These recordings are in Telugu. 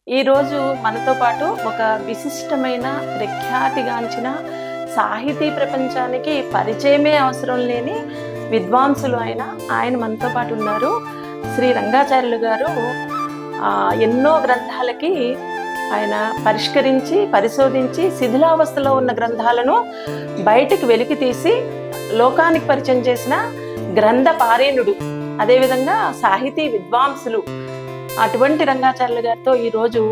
ఈరోజు మనతో పాటు ఒక విశిష్టమైన ప్రఖ్యాతిగాంచిన సాహితీ ప్రపంచానికి పరిచయమే అవసరం లేని విద్వాంసులు ఆయన మనతో పాటు ఉన్నారు. శ్రీ రంగాచార్యులు గారు ఎన్నో గ్రంథాలకి ఆయన పరిష్కరించి పరిశోధించి శిథిలావస్థలో ఉన్న గ్రంథాలను బయటికి వెలికి తీసి లోకానికి పరిచయం చేసిన గ్రంథ పారేణుడు, అదేవిధంగా సాహితీ విద్వాంసులు. అటువంటి రంగాచార్యులు గారితో ఈరోజు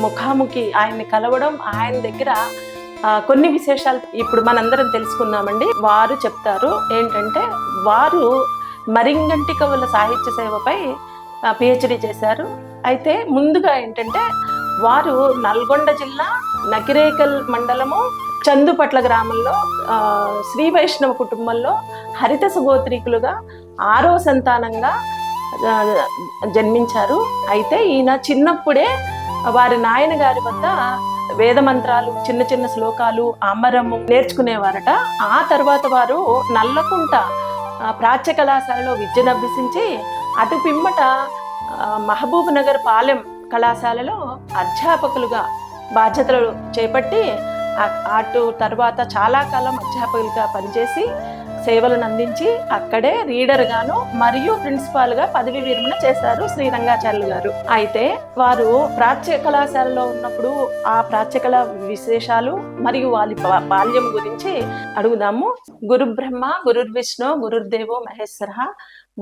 ముఖాముఖి ఆయన్ని కలవడం, ఆయన దగ్గర కొన్ని విశేషాలు ఇప్పుడు మనందరం తెలుసుకుందామండి. వారు చెప్తారు ఏంటంటే, వారు మరింగంటి కవుల సాహిత్య సేవపై పిహెచ్డి చేశారు. అయితే ముందుగా ఏంటంటే, వారు నల్గొండ జిల్లా నకిరేకల్ మండలము చందుపట్ల గ్రామంలో శ్రీ వైష్ణవ కుటుంబంలో హరిత సుగోత్రీకులుగా 6వ సంతానంగా జన్మించారు. అయితే ఈయన చిన్నప్పుడే వారి నాయన గారి వద్ద వేద మంత్రాలు, చిన్న చిన్న శ్లోకాలు, అమరము నేర్చుకునేవారట. ఆ తర్వాత వారు నల్లకుంట ప్రాచ్య కళాశాలలో విద్యను అభ్యసించి అటు పిమ్మట మహబూబ్ నగర్ పాలెం కళాశాలలో అధ్యాపకులుగా బాధ్యతలు చేపట్టి అటు తర్వాత చాలా కాలం అధ్యాపకులుగా పనిచేసి సేవలను అందించి అక్కడే రీడర్ గాను మరియు ప్రిన్సిపాల్ గా పదవి విరమణ చేశారు శ్రీ రంగాచార్యులు గారు. అయితే వారు ప్రాచ్య కళాశాలలో ఉన్నప్పుడు ఆ ప్రాచ్య కళ విశేషాలు మరియు వాళ్ళ బాల్యం గురించి అడుగుదాము. గురు బ్రహ్మ గురుర్విష్ణు గురుర్దేవో మహేశ్వర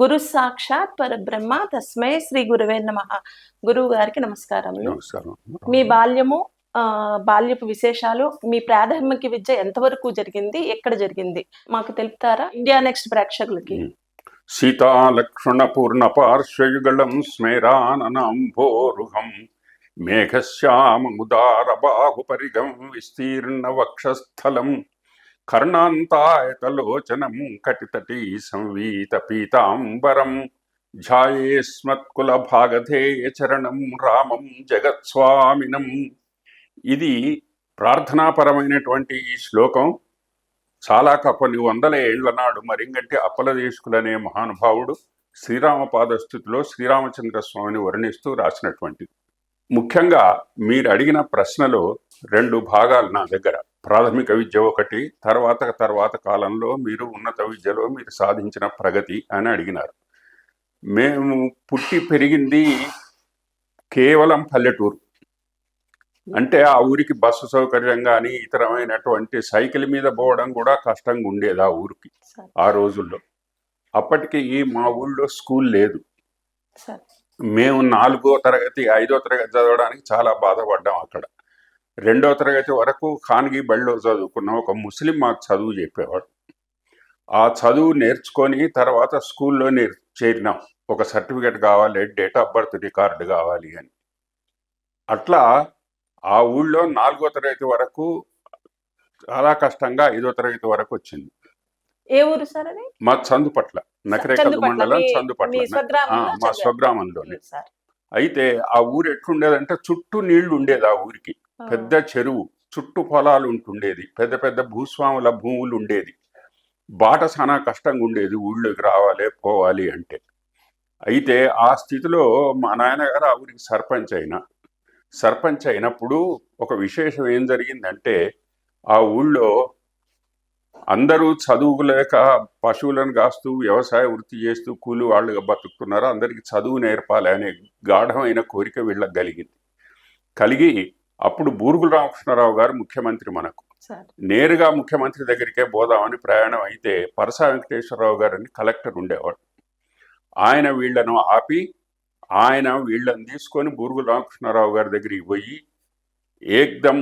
గురు సాక్షాత్ పరబ్రహ్మ తస్మై శ్రీ గురువే నమః. గురువు గారికి నమస్కారములు. మీ బాల్యపు విశేషాలు, మీ ప్రాథమిక విద్య ఎంతవరకు జరిగింది, ఎక్కడ జరిగింది మాకు తెలుపుతారా ఇండియా నెక్స్ట్ ప్రేక్షకులకి? సీతాలక్ష్మణ పూర్ణ పార్శ్వయుగళం స్మేరానంభోరుహం మేఘశ్యామముదార బాహుపరిగం విస్తీర్ణ వక్షస్థలం కర్ణాంతాయతలోచనం కటితటీ సంవీత పీతాంబరం ఝాయేస్మత్కుల భాగధేయ చరణం రామం జగత్స్వామినం. ఇది ప్రార్థనాపరమైనటువంటి ఈ శ్లోకం చాలా కొన్ని వందల ఏళ్ల నాడు మరింగంటి అప్పలదేశకులనే మహానుభావుడు శ్రీరామపాదస్థుతిలో శ్రీరామచంద్ర స్వామిని వర్ణిస్తూ రాసినటువంటిది. ముఖ్యంగా మీరు అడిగిన ప్రశ్నలో 2 భాగాలు నా దగ్గర. ప్రాథమిక విద్య ఒకటి, తర్వాత కాలంలో మీరు ఉన్నత విద్యలో మీరు సాధించిన ప్రగతి అని అడిగినారు. మేము పుట్టి పెరిగింది కేవలం పల్లెటూరు. అంటే ఆ ఊరికి బస్సు సౌకర్యం కానీ ఇతరమైనటువంటి సైకిల్ మీద పోవడం కూడా కష్టంగా ఉండేది ఆ ఊరికి ఆ రోజుల్లో. అప్పటికి మా ఊళ్ళో స్కూల్ లేదు. మేము 4వ తరగతి 5వ తరగతి చదవడానికి చాలా బాధపడ్డాం. అక్కడ 2వ తరగతి వరకు ఖాన్గీ బడిలో చదువుకున్నాం. ఒక ముస్లిం మాకు చదువు చెప్పేవాడు. ఆ చదువు నేర్చుకొని తర్వాత స్కూల్లో చేరినాం. ఒక సర్టిఫికెట్ కావాలి, డేట్ ఆఫ్ బర్త్ రికార్డు కావాలి అని. అట్లా ఆ ఊళ్ళో 4వ తరగతి వరకు చాలా కష్టంగా 5వ తరగతి వరకు వచ్చింది. ఏ ఊరు సార్ అది? మా చందుపట్ల, నకిరేకల్ మండలం చందుపట్ల, మా స్వగ్రామంలోనే. అయితే ఆ ఊరు ఎట్లుండేదంటే చుట్టూ నీళ్లు ఉండేది. ఆ ఊరికి పెద్ద చెరువు, చుట్టూ పొలాలు ఉంటుండేది, పెద్ద పెద్ద భూస్వాముల భూములు ఉండేది. బాట చాలా కష్టంగా ఉండేది ఊళ్ళోకి రావాలి పోవాలి అంటే. అయితే ఆ స్థితిలో మా నాయనగారు ఆ ఊరికి సర్పంచ్ అయినప్పుడు ఒక విశేషం ఏం జరిగిందంటే, ఆ ఊళ్ళో అందరూ చదువు లేక పశువులను కాస్తూ వ్యవసాయ వృత్తి చేస్తూ కూలి వాళ్ళుగా బతుకుతున్నారు. అందరికీ చదువు నేర్పాలి అనే గాఢమైన కోరిక వీళ్ళకి కలిగి అప్పుడు బూరుగుల రామకృష్ణారావు గారు ముఖ్యమంత్రి. మనకు నేరుగా ముఖ్యమంత్రి దగ్గరికే పోదామని ప్రయాణం అయితే పరసా వెంకటేశ్వరరావు గారని కలెక్టర్ ఉండేవాడు. ఆయన వీళ్లను ఆపి వీళ్ళని తీసుకొని బూరుగుల రామకృష్ణారావు గారి దగ్గరికి పోయి ఏకదం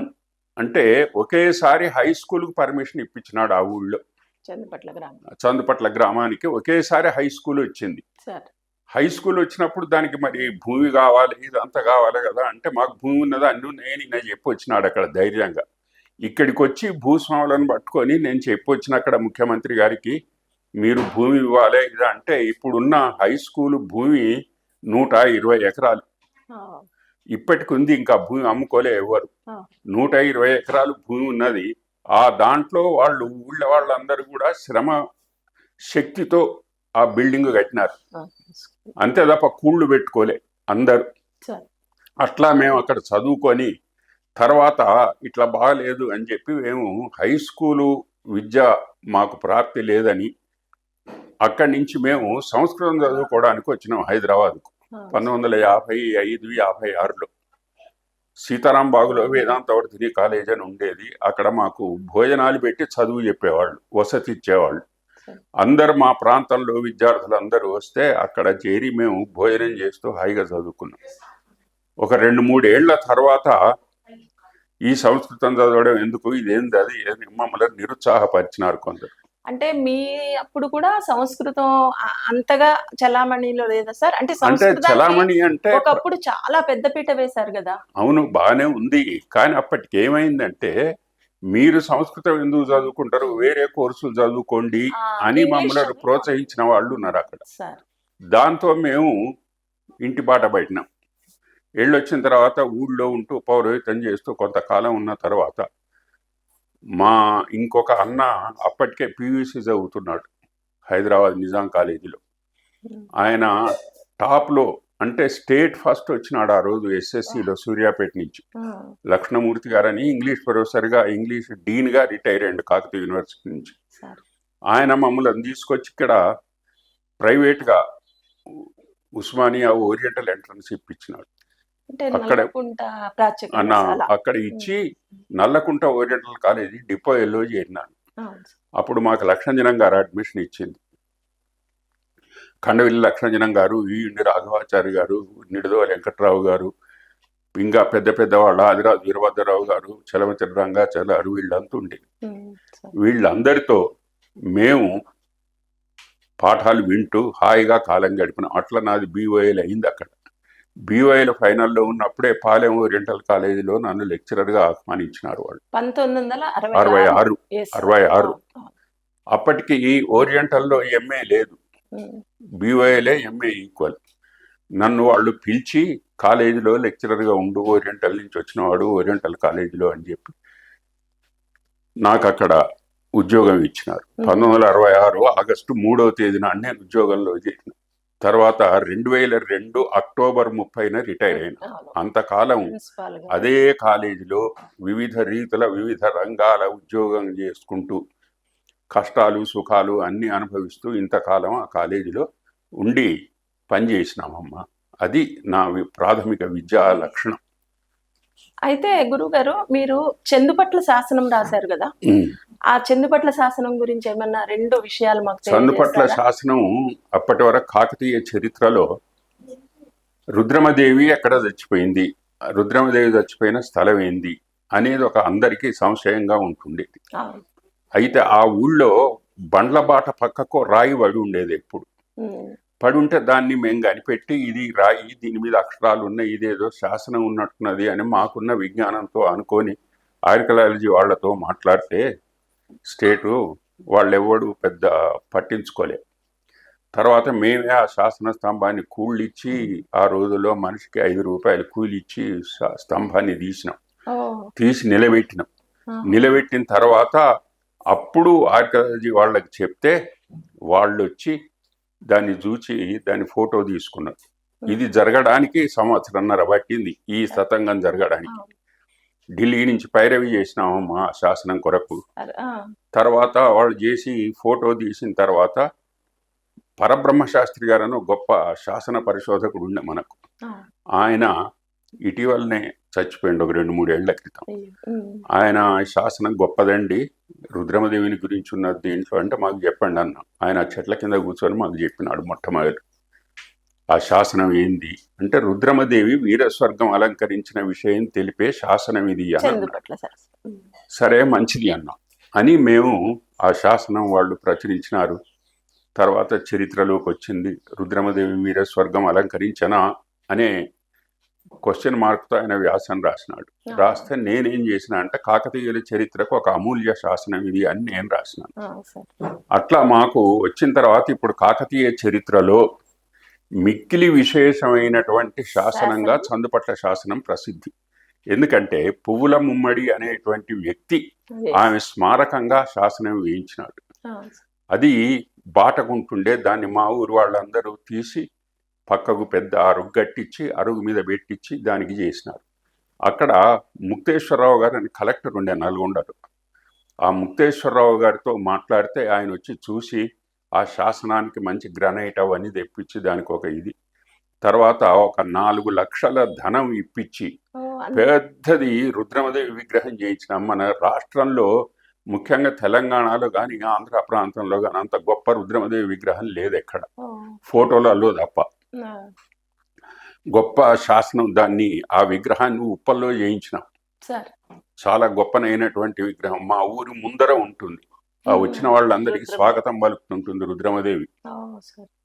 అంటే ఒకేసారి హై స్కూల్కి పర్మిషన్ ఇప్పించినాడు. ఆ ఊళ్ళో చందుపట్ల గ్రామానికి ఒకేసారి హై స్కూల్ వచ్చింది. హై స్కూల్ వచ్చినప్పుడు దానికి మరి భూమి కావాలి, ఇదంతా కావాలి కదా. అంటే మాకు భూమి ఉన్నదా అన్ను నేను చెప్పి వచ్చినాడు అక్కడ ధైర్యంగా. ఇక్కడికి వచ్చి భూస్వాములను పట్టుకొని నేను చెప్పి వచ్చిన అక్కడ ముఖ్యమంత్రి గారికి, మీరు భూమి ఇవ్వాలి ఇది అంటే, ఇప్పుడున్న హై స్కూల్ భూమి 120 ఎకరాలు ఇప్పటికి ఉంది. ఇంకా భూమి అమ్ముకోలే ఎవరు. 120 ఎకరాలు భూమి ఉన్నది. ఆ దాంట్లో ఊళ్ళో వాళ్ళందరూ కూడా శ్రమ శక్తితో ఆ బిల్డింగ్ కట్టినారు. అంతే తప్ప కూళ్ళు పెట్టుకోలే అందరు. అట్లా మేము అక్కడ చదువుకొని తర్వాత ఇట్లా బాగలేదు అని చెప్పి మేము హై స్కూలు విద్య మాకు ప్రాప్తి లేదని అక్కడి నుంచి మేము సంస్కృతం చదువుకోవడానికి వచ్చినాం హైదరాబాద్కు 1955-56లో. సీతారాం బాగులో వేదాంత వర్ధిని కాలేజ్ అని ఉండేది. అక్కడ మాకు భోజనాలు పెట్టి చదువు చెప్పేవాళ్ళు, వసతి ఇచ్చేవాళ్ళు. అందరు మా ప్రాంతంలో విద్యార్థులు అందరూ వస్తే అక్కడ చేరి మేము భోజనం చేస్తూ హాయిగా చదువుకున్నాం. ఒక 2-3 ఏళ్ల తర్వాత ఈ సంస్కృతం చదవడం ఎందుకు, ఇదేంది అది మమ్మల్ని నిరుత్సాహపరిచినారు కొందరు. అంటే మీ అప్పుడు కూడా సంస్కృతం అంతగా చలామణిలో లేదా సార్? అంటే చలామణి అంటే ఒకప్పుడు చాలా పెద్దపీట వేశారు కదా. అవును, బాగానే ఉంది. కానీ అప్పటికి ఏమైందంటే మీరు సంస్కృతం ఎందుకు చదువుకుంటారు, వేరే కోర్సులు చదువుకోండి అని మమ్మల్ని ప్రోత్సహించిన వాళ్ళు ఉన్నారు అక్కడ. దాంతో మేము ఇంటి బాట పట్టినాం. వచ్చిన తర్వాత ఊళ్ళో ఉంటూ పౌరోహితం చేస్తూ కొంతకాలం ఉన్న తర్వాత మా ఇంకొక అన్న అప్పటికే పీయూసీ చదువుతున్నాడు హైదరాబాద్ నిజాం కాలేజీలో. ఆయన టాప్లో అంటే స్టేట్ ఫస్ట్ వచ్చినాడు ఆ రోజు ఎస్ఎస్సిలో సూర్యాపేట నుంచి. లక్ష్మణమూర్తి గారని ఇంగ్లీష్ ప్రొఫెసర్గా, ఇంగ్లీష్ డీన్గా రిటైర్ అయ్యాడు కాకతీయ యూనివర్సిటీ నుంచి. ఆయన మమ్మల్ని తీసుకొచ్చి ఇక్కడ ప్రైవేట్గా ఉస్మానియా ఓరియంటల్ ఎంట్రన్స్ ఇప్పించినాడు. అక్కడ ఇచ్చి నల్లకుంట ఓరియంటల్ కాలేజీ డిపోలో చేరినాను. అప్పుడు మాకు లక్ష్మణజనం గారు అడ్మిషన్ ఇచ్చింది. కండవిల్లి లక్ష్మణజనం గారు, ఈయుండి రాఘవాచారి గారు, నిడదో వెంకట్రావు గారు, ఇంకా పెద్ద పెద్దవాళ్ళు ఆదిరాజు వీరభద్రరావు గారు, చలమతిరి రంగాచార్యారు, వీళ్ళంతా ఉండే. వీళ్ళందరితో మేము పాఠాలు వింటూ హాయిగా కాలం గడిపినాం. అట్లా నాది BOAL అయింది. అక్కడ BOAL ఫైనల్లో ఉన్నప్పుడే పాలెం ఓరియంటల్ కాలేజీలో నన్ను లెక్చరర్గా ఆహ్వానించినారు వాళ్ళు. 1966. అప్పటికి ఈ ఓరియంటల్లో MA లేదు, BOAL MA ఈక్వల్. నన్ను వాళ్ళు పిలిచి కాలేజీలో లెక్చరర్గా ఉండు, ఓరియంటల్ నుంచి వచ్చినవాడు ఓరియంటల్ కాలేజీలో అని చెప్పి నాకు అక్కడ ఉద్యోగం ఇచ్చినారు. 1966 ఆగస్టు 3వ తేదీన నేను ఉద్యోగంలో చేసిన తర్వాత 2002 అక్టోబర్ 30న రిటైర్ అయినా. అంతకాలం అదే కాలేజీలో వివిధ రీతుల వివిధ రంగాల ఉద్యోగం చేసుకుంటూ కష్టాలు సుఖాలు అన్నీ అనుభవిస్తూ ఇంతకాలం ఆ కాలేజీలో ఉండి పనిచేసినామమ్మా. అది నా ప్రాథమిక విద్యా లక్షణం. అయితే గురుగారు, మీరు చందుపట్ల శాసనం రాశారు కదా, ఆ చందుపట్ల శాసనం గురించి ఏమన్నా 2 విషయాలు మాకు చందుపట్ల శాసనం అప్పటి వరకు కాకతీయ చరిత్రలో రుద్రమదేవి ఎక్కడ చచ్చిపోయింది, రుద్రమదేవి చచ్చిపోయిన స్థలం ఏంది అనేది ఒక అందరికీ సంశయంగా ఉంటుండేది. అయితే ఆ ఊళ్ళో బండ్లబాట పక్కకు రాయి పడి ఉండేది. ఎప్పుడు పడి ఉంటే దాన్ని మేము కనిపెట్టి ఇది రాయి, దీని మీద అక్షరాలు ఉన్నాయి, ఇదేదో శాసనం ఉన్నట్టున్నది అని మాకున్న విజ్ఞానంతో అనుకొని ఆర్కియాలజీ వాళ్ళతో మాట్లాడితే స్టేటు వాళ్ళెవడు పెద్ద పట్టించుకోలే. తర్వాత మేమే ఆ శాసన స్తంభాన్ని కూలిచ్చి ఆ రోజుల్లో మనిషికి 5 రూపాయలు కూలిచ్చి స్తంభాన్ని తీసి నిలబెట్టిన తర్వాత అప్పుడు ఆర్కియాలజీ వాళ్ళకి చెప్తే వాళ్ళు వచ్చి దాన్ని చూచి దాని ఫోటో తీసుకున్నారు. ఇది జరగడానికి 1.5 సంవత్సరం పట్టింది, ఈ తతంగం జరగడానికి. ఢిల్లీ నుంచి పైరవి చేసినామమ్మా శాసనం కొరకు. తర్వాత వాళ్ళు చేసి ఫోటో తీసిన తర్వాత పరబ్రహ్మ శాస్త్రి గారని గొప్ప శాసన పరిశోధకుడు ఉండే మనకు. ఆయన ఇటీవలనే చచ్చిపోయిండు, ఒక 2-3 ఏళ్ల క్రితం. ఆయన శాసనం గొప్పదండి, రుద్రమదేవిని గురించి ఉన్నది దీంట్లో అంటే మాకు చెప్పండి అన్న. ఆయన చెట్ల కింద కూర్చొని మాకు చెప్పినాడు మొట్టమొదటి ఆ శాసనం ఏంది అంటే, రుద్రమదేవి వీరస్వర్గం అలంకరించిన విషయం తెలిపే శాసనం ఇది అన్న. సరే మంచిది అన్నా అని మేము ఆ శాసనం వాళ్ళు ప్రచురించినారు. తర్వాత చరిత్రలోకి వచ్చింది, రుద్రమదేవి వీరస్వర్గం అలంకరించనా అనే క్వశ్చన్ మార్క్తో ఆయన వ్యాసం రాసినాడు. రాస్తే నేనేం చేసిన అంటే కాకతీయుల చరిత్రకు ఒక అమూల్య శాసనం ఇది అని నేను రాసినాను. అట్లా మాకు వచ్చిన తర్వాత ఇప్పుడు కాకతీయ చరిత్రలో మిక్కిలి విశేషమైనటువంటి శాసనంగా చందుపట్ల శాసనం ప్రసిద్ధి. ఎందుకంటే పువ్వుల ముమ్మడి అనేటువంటి వ్యక్తి ఆమె స్మారకంగా శాసనం వేయించినాడు. అది బాటకుంటుండే, దాన్ని మా ఊరు వాళ్ళందరూ తీసి పక్కకు పెద్ద అరుగు కట్టించి అరుగు మీద పెట్టించి దానికి చేసినారు. అక్కడ ముక్తేశ్వరరావు గారు అని కలెక్టర్ ఉండే నల్గొండలో. ఆ ముక్తేశ్వరరావు గారితో మాట్లాడితే ఆయన వచ్చి చూసి ఆ శాసనానికి మంచి గ్రానైట్ అవన్నీ తెప్పించి దానికి ఒక ఇది, తర్వాత ఒక 4 లక్షల ధనం ఇప్పించి పెద్దది రుద్రమదేవి విగ్రహం చేయించినాం. మన రాష్ట్రంలో ముఖ్యంగా తెలంగాణలో కానీ ఆంధ్ర ప్రాంతంలో కానీ అంత గొప్ప రుద్రమదేవి విగ్రహం లేదు ఎక్కడ, ఫోటోలలో తప్ప. గొప్ప శాసనం. దాన్ని ఆ విగ్రహాన్ని ఉప్పల్లో చేయించినాం. చాలా గొప్పనైనటువంటి విగ్రహం. మా ఊరి ముందర ఉంటుంది. ఆ వచ్చిన వాళ్ళందరికీ స్వాగతం పలుకుతుంటుంది రుద్రమదేవి.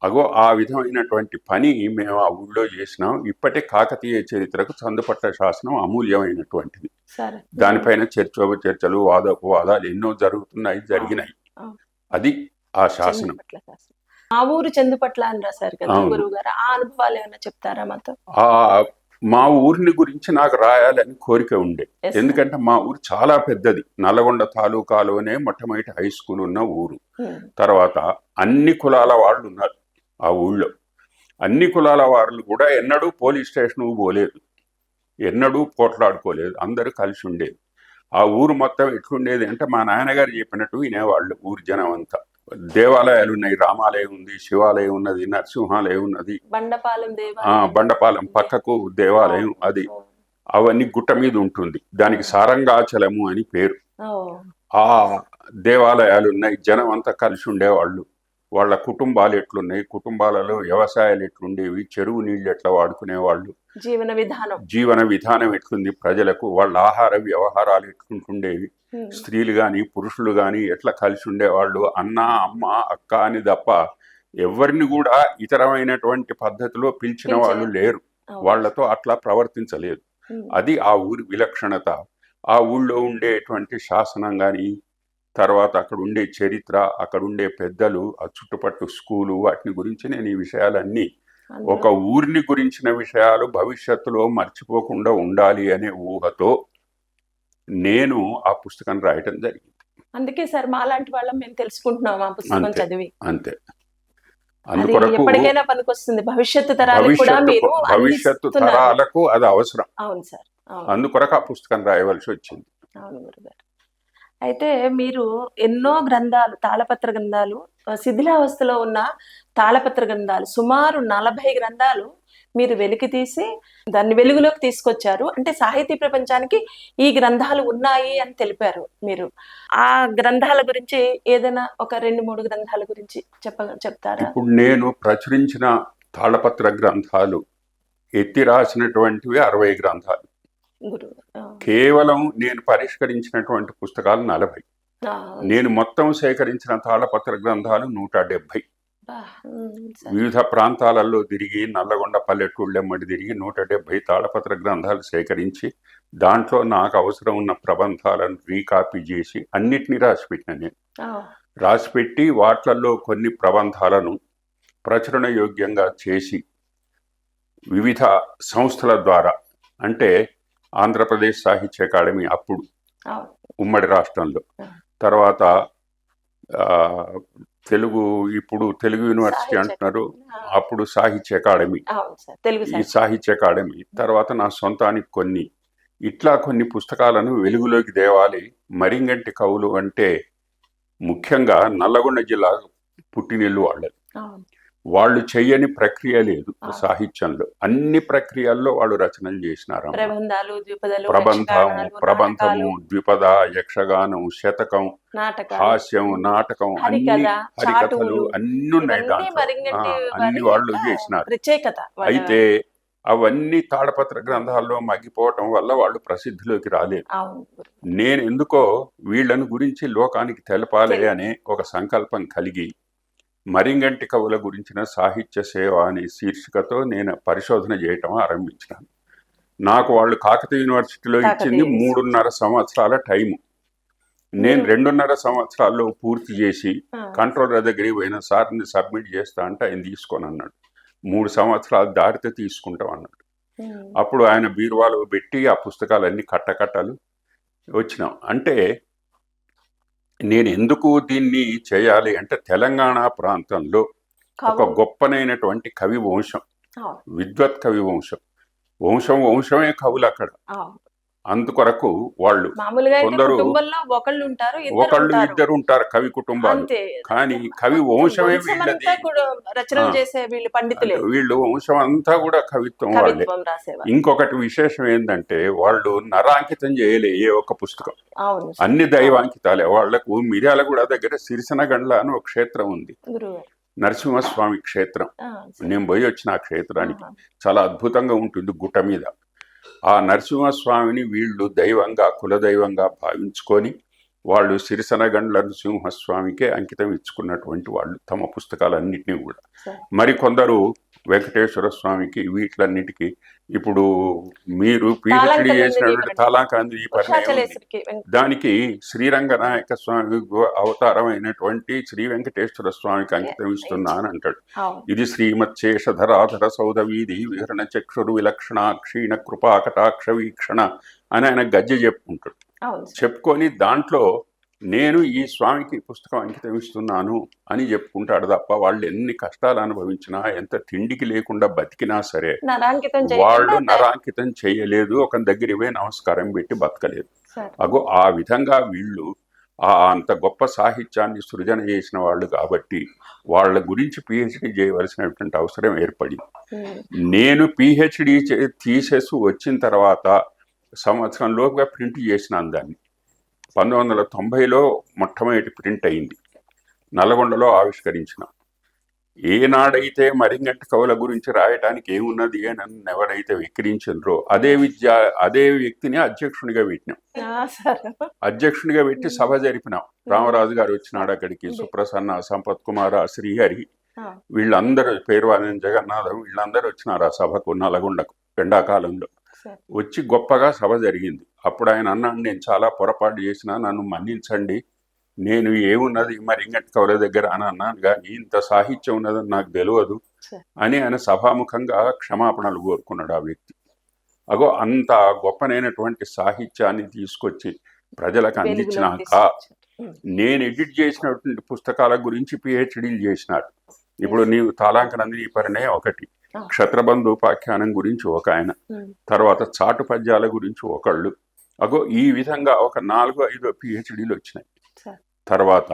అగో ఆ విధమైనటువంటి పని మేము ఆ ఊళ్ళో చేసినాం. ఇప్పటి కాకతీయ చరిత్రకు చందుపట్ల శాసనం అమూల్యమైనటువంటిది. దానిపైన చర్చలు వాదోపవాదాలు ఎన్నో జరిగినాయి. అది ఆ శాసనం. ఆ ఊరు చందుపట్ల అని రాశారు కదా గురువు గారు, ఆ అనుభవాలు ఏమైనా చెప్తారా మాతో? మా ఊరిని గురించి నాకు రాయాలని కోరిక ఉండే. ఎందుకంటే మా ఊరు చాలా పెద్దది. నల్గొండ తాలూకాలోనే మొట్టమొదటి హై స్కూల్ ఉన్న ఊరు. తర్వాత అన్ని కులాల వాళ్ళు ఉన్నారు ఆ ఊళ్ళో. అన్ని కులాల వాళ్ళు కూడా ఎన్నడూ పోలీస్ స్టేషన్కు పోలేదు, ఎన్నడూ పోట్లాడుకోలేదు, అందరూ కలిసి ఉండేది. ఆ ఊరు మొత్తం ఎట్లుండేది అంటే మా నాన్నగారు చెప్పినట్టు వినేవాళ్ళు ఊరు జనం అంతా. దేవాలయాలు ఉన్నాయి, రామాలయం ఉంది, శివాలయం ఉన్నది, నరసింహాలయం ఉన్నది, బండపాలెం పక్కకు దేవాలయం అది. అవన్నీ గుట్ట మీద ఉంటుంది. దానికి సారంగాచలము అని పేరు. ఆ దేవాలయాలు ఉన్నాయి. జనం అంతా కలిసి ఉండేవాళ్ళు. వాళ్ళ కుటుంబాలు ఎట్లున్నాయి, కుటుంబాలలో వ్యవసాయాలు ఎట్లుండేవి, చెరువు నీళ్ళు ఎట్లా వాడుకునేవాళ్ళు, జీవన విధానం ఎట్లుంది ప్రజలకు, వాళ్ళ ఆహార వ్యవహారాలు ఎట్లుంటుండేవి, స్త్రీలు కానీ పురుషులు కానీ ఎట్లా కలిసి ఉండేవాళ్ళు, అన్న అమ్మ అక్క అని తప్ప ఎవరిని కూడా ఇతరమైనటువంటి పద్ధతిలో పిలిచిన వాళ్ళు లేరు. వాళ్లతో అట్లా ప్రవర్తించలేదు. అది ఆ ఊరి విలక్షణత. ఆ ఊళ్ళో ఉండేటువంటి శాసనం కానీ, తర్వాత అక్కడ ఉండే చరిత్ర, అక్కడ ఉండే పెద్దలు, ఆ చుట్టుపట్టు స్కూలు, వాటిని గురించి నేను ఈ విషయాలన్నీ, ఒక ఊరిని గురించిన విషయాలు భవిష్యత్తులో మర్చిపోకుండా ఉండాలి అనే ఊహతో నేను ఆ పుస్తకం రాయటం జరిగింది. అందుకే సార్ మా లాంటి వాళ్ళం మేము తెలుసుకుంటున్నాం ఆ పుస్తకం చదివి. అంతే. అందుకొరకు ఎప్పటికైనా పనికొస్తుంది భవిష్యత్తు తరాలకు కూడా, మీరు భవిష్యత్తు తరాలకు అది అవసరం. అవును సార్. అందుకొరకు ఆ పుస్తకం రాయవలసి వచ్చింది. అవును గురుగారు. అయితే మీరు ఎన్నో గ్రంథాలు, తాళపత్ర గ్రంథాలు, శిథిలావస్థలో ఉన్న తాళపత్ర గ్రంథాలు సుమారు 40 గ్రంథాలు మీరు వెలికి తీసి దాన్ని వెలుగులోకి తీసుకొచ్చారు. అంటే సాహితీ ప్రపంచానికి ఈ గ్రంథాలు ఉన్నాయి అని తెలిపారు మీరు. ఆ గ్రంథాల గురించి ఏదైనా ఒక 2-3 గ్రంథాల గురించి చెప్తారా? ఇప్పుడు నేను ప్రచురించిన తాళపత్ర గ్రంథాలు ఎత్తి రాసినటువంటివి 60 గ్రంథాలు. కేవలం నేను పరిష్కరించినటువంటి పుస్తకాలు 40. నేను మొత్తం సేకరించిన తాళపత్ర గ్రంథాలు 170. వివిధ ప్రాంతాలలో తిరిగి, నల్లగొండ పల్లెటూళ్ళెమ్మడి తిరిగి 170 తాళపత్ర గ్రంథాలు సేకరించి దాంట్లో నాకు అవసరం ఉన్న ప్రబంధాలను రీకాపీ చేసి అన్నిటినీ రాసిపెట్టిన నేను. రాసిపెట్టి వాట్లలో కొన్ని ప్రబంధాలను ప్రచురణ యోగ్యంగా చేసి వివిధ సంస్థల ద్వారా, అంటే ఆంధ్రప్రదేశ్ సాహిత్య అకాడమీ అప్పుడు ఉమ్మడి రాష్ట్రంలో, తర్వాత ఇప్పుడు తెలుగు యూనివర్సిటీ అంటున్నారు, అప్పుడు సాహిత్య అకాడమీ, ఈ సాహిత్య అకాడమీ, తర్వాత నా సొంతానికి కొన్ని, ఇట్లా కొన్ని పుస్తకాలను వెలుగులోకి తేవాలి. మరింగంటి కవులు అంటే ముఖ్యంగా నల్లగొండ జిల్లా పుట్టినిల్లు వాళ్ళది. వాళ్ళు చెయ్యని ప్రక్రియ లేదు సాహిత్యంలో. అన్ని ప్రక్రియల్లో వాళ్ళు రచనలు చేసినారు. ప్రబంధము, ద్విపద, యక్షగానం, శతకం, హాస్యం, నాటకం, అన్ని హరికథలు అన్ని ఉన్నాయి దాంట్లో. అన్ని వాళ్ళు చేసినారు. అయితే అవన్నీ తాళపత్ర గ్రంథాల్లో మగ్గిపోవటం వల్ల వాళ్ళు ప్రసిద్ధిలోకి రాలేదు. నేను ఎందుకో వీళ్ళను గురించి లోకానికి తెలపాలి అనే ఒక సంకల్పం కలిగి మరింగంటి కవుల గురించిన సాహిత్య సేవ అనే శీర్షికతో నేను పరిశోధన చేయటం ఆరంభించినాను. నాకు వాళ్ళు కాకతీయ యూనివర్సిటీలో ఇచ్చింది 3.5 సంవత్సరాల టైము. నేను 2.5 సంవత్సరాల్లో పూర్తి చేసి కంట్రోలర్ దగ్గరికి పోయిన, సార్ని సబ్మిట్ చేస్తా అంటే ఆయన తీసుకొని అన్నాడు. 3 సంవత్సరాలు దాటితే తీసుకుంటాం అన్నాడు. అప్పుడు ఆయన బీరువాలో పెట్టి ఆ పుస్తకాలన్నీ కట్టకట్టలు వచ్చినాం. అంటే నేను ఎందుకు దీన్ని చేయాలి అంటే తెలంగాణ ప్రాంతంలో ఒక గొప్పనైనటువంటి కవి వంశం, విద్వత్ కవి వంశం. వంశమే కవులు అక్కడ. అందుకొరకు వాళ్ళు కొందరు ఇద్దరు ఉంటారు కవి కుటుంబాలు, కానీ కవి వంశమే వీళ్ళది. వీళ్ళు వంశం అంతా కూడా కవిత్వం వాళ్ళే. ఇంకొకటి విశేషం ఏంటంటే వాళ్ళు నరాంకితం చేయలే ఏ ఒక్క పుస్తకం, అన్ని దైవాంకితాలే. వాళ్లకు మిర్యాలగూడ దగ్గర సిరిసనగండ్ల అని ఒక క్షేత్రం ఉంది, నరసింహస్వామి క్షేత్రం. నేను పోయి వచ్చిన ఆ క్షేత్రానికి. చాలా అద్భుతంగా ఉంటుంది గుట్ట మీద. ఆ నరసింహస్వామిని వీళ్ళు దైవంగా కులదైవంగా భావించుకొని వాళ్ళు సిరిసనగండ్ల నరసింహస్వామికే అంకితం ఇచ్చుకున్నటువంటి వాళ్ళు తమ పుస్తకాలన్నింటినీ కూడా. మరికొందరు వెంకటేశ్వర స్వామికి, వీటిలన్నిటికీ. ఇప్పుడు మీరు పిహెచ్డి చేసినటువంటి తాలాకాంది పరిణయం, దానికి శ్రీరంగనాయక స్వామి అవతారమైనటువంటి శ్రీ వెంకటేశ్వర స్వామికి అంకితం ఇస్తున్నా అని అంటాడు. ఇది శ్రీమచ్చేషధరాధర సౌధవీధి విహరణ చక్షురు విలక్షణ క్షీణ కృపా కటాక్ష వీక్షణ అని ఆయన గజ్జె చెప్పుకుంటాడు. చెప్పుకొని దాంట్లో నేను ఈ స్వామికి పుస్తకం అంకితం ఇస్తున్నాను అని చెప్పుకుంటాడు తప్ప వాళ్ళు ఎన్ని కష్టాలు అనుభవించినా, ఎంత తిండికి లేకుండా బతికినా సరే వాళ్ళు నరాంకితం చేయలేదు, ఒక దగ్గర పోయి నమస్కారం పెట్టి బతకలేదు. అగో ఆ విధంగా వీళ్ళు అంత గొప్ప సాహిత్యాన్ని సృజన చేసిన వాళ్ళు కాబట్టి వాళ్ళ గురించి పిహెచ్డి చేయవలసినటువంటి అవసరం ఏర్పడింది. నేను పిహెచ్డి తీసేసి వచ్చిన తర్వాత సంవత్సరంలోగా ప్రింట్ చేసినాను దాన్ని. 1990లో మొట్టమొదటి ప్రింట్ అయింది, నల్గొండలో ఆవిష్కరించిన. ఏనాడైతే మరింగంటి కవుల గురించి రాయడానికి ఏమున్నది అని నన్ను ఎవరైతే విక్రించారో అదే వ్యక్తిని అధ్యక్షునిగా పెట్టినాం. అధ్యక్షునిగా పెట్టి సభ జరిపినాం. రామరాజు గారు వచ్చినాడు అక్కడికి, సుప్రసన్న, సంపత్ కుమార్, శ్రీహరి, వీళ్ళందరూ, పేర్వాణి జగన్నాథం, వీళ్ళందరూ వచ్చినారు ఆ సభకు నల్గొండకు ఎండాకాలంలో. వచ్చి గొప్పగా సభ జరిగింది. అప్పుడు ఆయన అన్నాడు, నేను చాలా పొరపాటు చేసినా, నన్ను మన్నించండి, నేను ఏమున్నది మరింగంటి కవుల దగ్గర అని అన్నాను, కానీ ఇంత సాహిత్యం ఉన్నదని నాకు తెలియదు అని ఆయన సభాముఖంగా క్షమాపణలు కోరుకున్నాడు ఆ వ్యక్తి. అగో అంత గొప్పనైనటువంటి సాహిత్యాన్ని తీసుకొచ్చి ప్రజలకు అందించినాక నేను ఎడిట్ చేసినటువంటి పుస్తకాల గురించి పిహెచ్డీలు చేసినాడు. ఇప్పుడు నీవు తాలాంకనందిని పరిణయం ఒకటి, క్షత్రబంధు ఉపాఖ్యానం గురించి ఒక ఆయన, తర్వాత చాటు పద్యాల గురించి ఒకళ్ళు. అగో ఈ విధంగా ఒక 4-5 పిహెచ్డీలు వచ్చినాయి. తర్వాత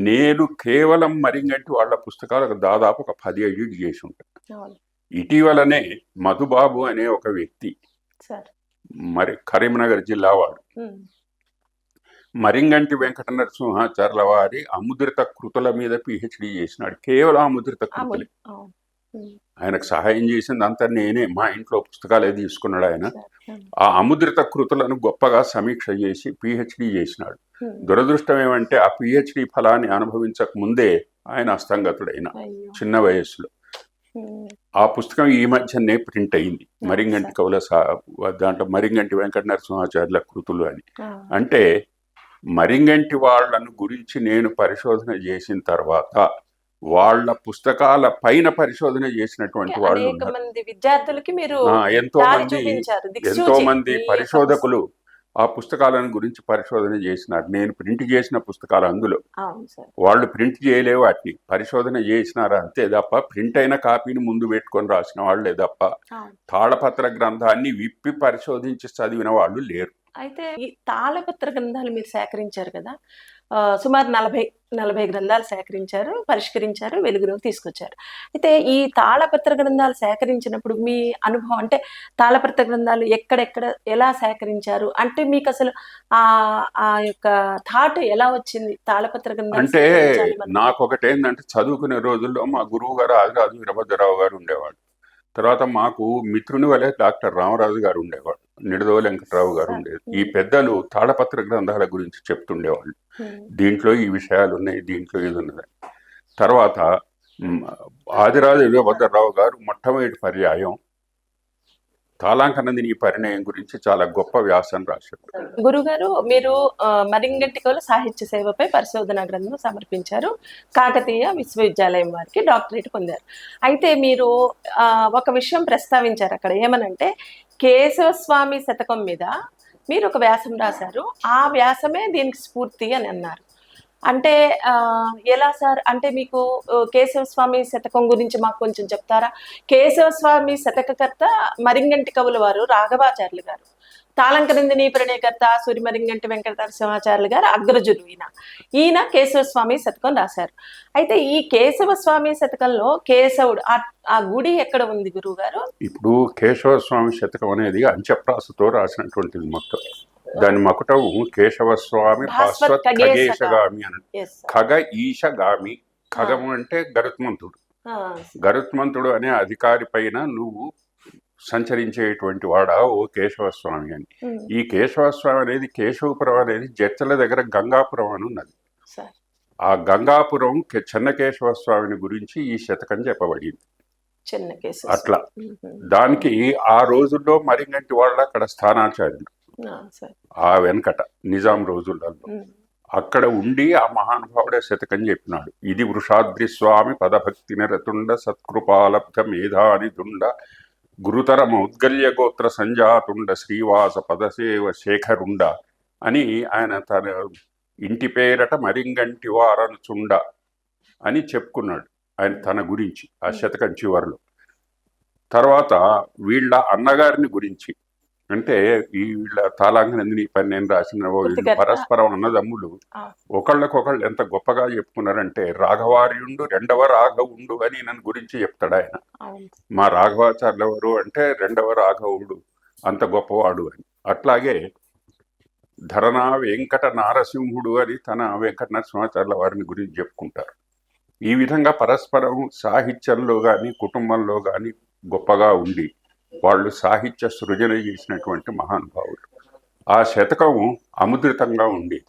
నేను కేవలం మరింగంటి వాళ్ళ పుస్తకాలకు దాదాపు ఒక 10 ఎడిట్ చేసి ఉంటాను. ఇటీవలనే మధుబాబు అనే ఒక వ్యక్తి, మరి కరీంనగర్ జిల్లా వాడు, మరింగంటి వెంకట నరసింహాచార్యుల వారి అముద్రిత కృతుల మీద పిహెచ్డి చేసినాడు. కేవలం అముద్రిత కృతులే. ఆయనకు సహాయం చేసింది అంతా నేనే, మా ఇంట్లో పుస్తకాలే తీసుకున్నాడు ఆయన. ఆ అముద్రిత కృతులను గొప్పగా సమీక్ష చేసి పిహెచ్డి చేసినాడు. దురదృష్టం ఏమంటే ఆ పిహెచ్డి ఫలాన్ని అనుభవించక ముందే ఆయన అస్తంగతుడైన చిన్న వయస్సులో. ఆ పుస్తకం ఈ మధ్యనే ప్రింట్ అయింది, మరింగంటి కవుల దాంట్లో మరింగంటి వెంకట నరసింహాచార్యుల కృతులు అని. అంటే మరింగంటి వాళ్ళను గురించి నేను పరిశోధన చేసిన తర్వాత వాళ్ళ పుస్తకాల పైన పరిశోధన చేసినటువంటి వాళ్ళు ఎంతో మంది పరిశోధకులు ఆ పుస్తకాలను గురించి పరిశోధన చేసినారు. నేను ప్రింట్ చేసిన పుస్తకాలు అందులో, వాళ్ళు ప్రింట్ చేయలే, వాటిని పరిశోధన చేసినారు అంతే తప్ప ప్రింట్ అయిన కాపీని ముందు పెట్టుకొని రాసిన వాళ్ళే తప్ప తాళపత్ర గ్రంథాన్ని విప్పి పరిశోధించి చదివిన వాళ్ళు లేరు. అయితే ఈ తాళపత్ర గ్రంథాలు మీరు సేకరించారు కదా, సుమారు 40 గ్రంథాలు సేకరించారు, పరిష్కరించారు, వెలుగులోకి తీసుకొచ్చారు. అయితే ఈ తాళపత్ర గ్రంథాలు సేకరించినప్పుడు మీ అనుభవం, అంటే తాళపత్ర గ్రంథాలు ఎక్కడెక్కడ ఎలా సేకరించారు, అంటే మీకు అసలు ఆ యొక్క థాట్ ఎలా వచ్చింది తాళపత్ర గ్రంథాలు? అంటే నాకు ఒకటి ఏంటంటే, చదువుకునే రోజుల్లో మా గురువు గారు ఆదిరాజు వీరభద్రరావు గారు ఉండేవాడు. తర్వాత మాకు మిత్రుని వలె డాక్టర్ రామరాజు గారు ఉండేవాడు, నిడదవ వెంకటరావు గారు ఉండేది. ఈ పెద్దలు తాళపత్ర గ్రంథాల గురించి చెప్తుండేవాళ్ళు, దీంట్లో ఈ విషయాలు ఉన్నాయి, దీంట్లో ఇది ఉన్నది. తర్వాత ఆదిరాజు వీరభద్రరావు గారు మొట్టమొదటి పర్యాయం తాళాంకనందిని పరిణయం గురించి చాలా గొప్ప వ్యాసం రాశారు. గురుగారు, మీరు మరింగంటి కవుల సాహిత్య సేవపై పరిశోధనా గ్రంథం సమర్పించారు, కాకతీయ విశ్వవిద్యాలయం వారికి డాక్టరేట్ పొందారు. అయితే మీరు ఒక విషయం ప్రస్తావించారు అక్కడ, ఏమనంటే కేశవస్వామి శతకం మీద మీరు ఒక వ్యాసం రాశారు, ఆ వ్యాసమే దీనికి స్ఫూర్తి అని అన్నారు. అంటే ఎలా సార్? అంటే మీకు కేశవ స్వామి శతకం గురించి మాకు కొంచెం చెప్తారా? కేశవ స్వామి శతకకర్త మరింగంటి కవుల వారు రాఘవాచార్యులు గారు. తాళంకనందిని ప్రణయకర్త సూర్యమరింగంటి వెంకట నరసింహాచార్యులు గారు అగ్రజులు. ఈయన కేశవ స్వామి శతకం రాశారు. అయితే ఈ కేశవ స్వామి శతకంలో కేశవుడు ఆ గుడి ఎక్కడ ఉంది గురువు గారు? ఇప్పుడు కేశవ స్వామి శతకం అనేది అంచప్రాసతో రాసినటువంటిది మొత్తం. దాని మకుటం కేశవస్వామి భాస్వత్ ఖగేశగామి అని. ఖగ ఈశగామి. ఖగము అంటే గరుత్మంతుడు. గరుత్మంతుడు అనే అధికారి పైన నువ్వు సంచరించేటువంటి వాడా ఓ కేశవస్వామి అని. ఈ కేశవస్వామి అనేది కేశవపురం అనేది జడ్చల దగ్గర గంగాపురం అని ఉన్నది. ఆ గంగాపురం చెన్నకేశవస్వామిని గురించి ఈ శతకం చెప్పబడింది. అట్లా దానికి ఆ రోజుల్లో మరింగంటి వాళ్ళు అక్కడ స్థానాచార్యులు. ఆ వెనకట నిజాం రోజులలో అక్కడ ఉండి ఆ మహానుభావుడే శతకం చెప్పినాడు. ఇది వృషాద్రి స్వామి పదభక్తి నిరతుండ సత్కృపాలబ్ధ మేధాని దుండ గురుతర మౌద్గల్య గోత్ర సంజాతుండ శ్రీవాస పదసేవ శేఖరుండ అని ఆయన తన ఇంటి పేరట మరింగంటి వారనుచుండ అని చెప్పుకున్నాడు ఆయన తన గురించి ఆ శతకం చివరిలో. తర్వాత వీళ్ళ అన్నగారిని గురించి అంటే వీళ్ళ తాళంకనందిని పన్నెండు రాసిన పరస్పరం అన్నదమ్ములు ఒకళ్ళకొకళ్ళు ఎంత గొప్పగా చెప్పుకున్నారంటే రాఘవార్యుండు రెండవ రాఘవుండు అని నన్ను గురించి చెప్తాడు ఆయన. మా రాఘవాచార్యులు ఎవరు అంటే రెండవ రాఘవుడు, అంత గొప్పవాడు అని. అట్లాగే ధరణా వెంకట నారసింహుడు అని తన వెంకట నరసింహాచార్యుల వారిని గురించి చెప్పుకుంటారు. ఈ విధంగా పరస్పరం సాహిత్యంలో కానీ కుటుంబంలో కానీ గొప్పగా ఉండి వాళ్ళు సాహిత్య సృజన చేసినటువంటి మహానుభావులు. ఆ శతకం అముద్రితంగా ఉండేది.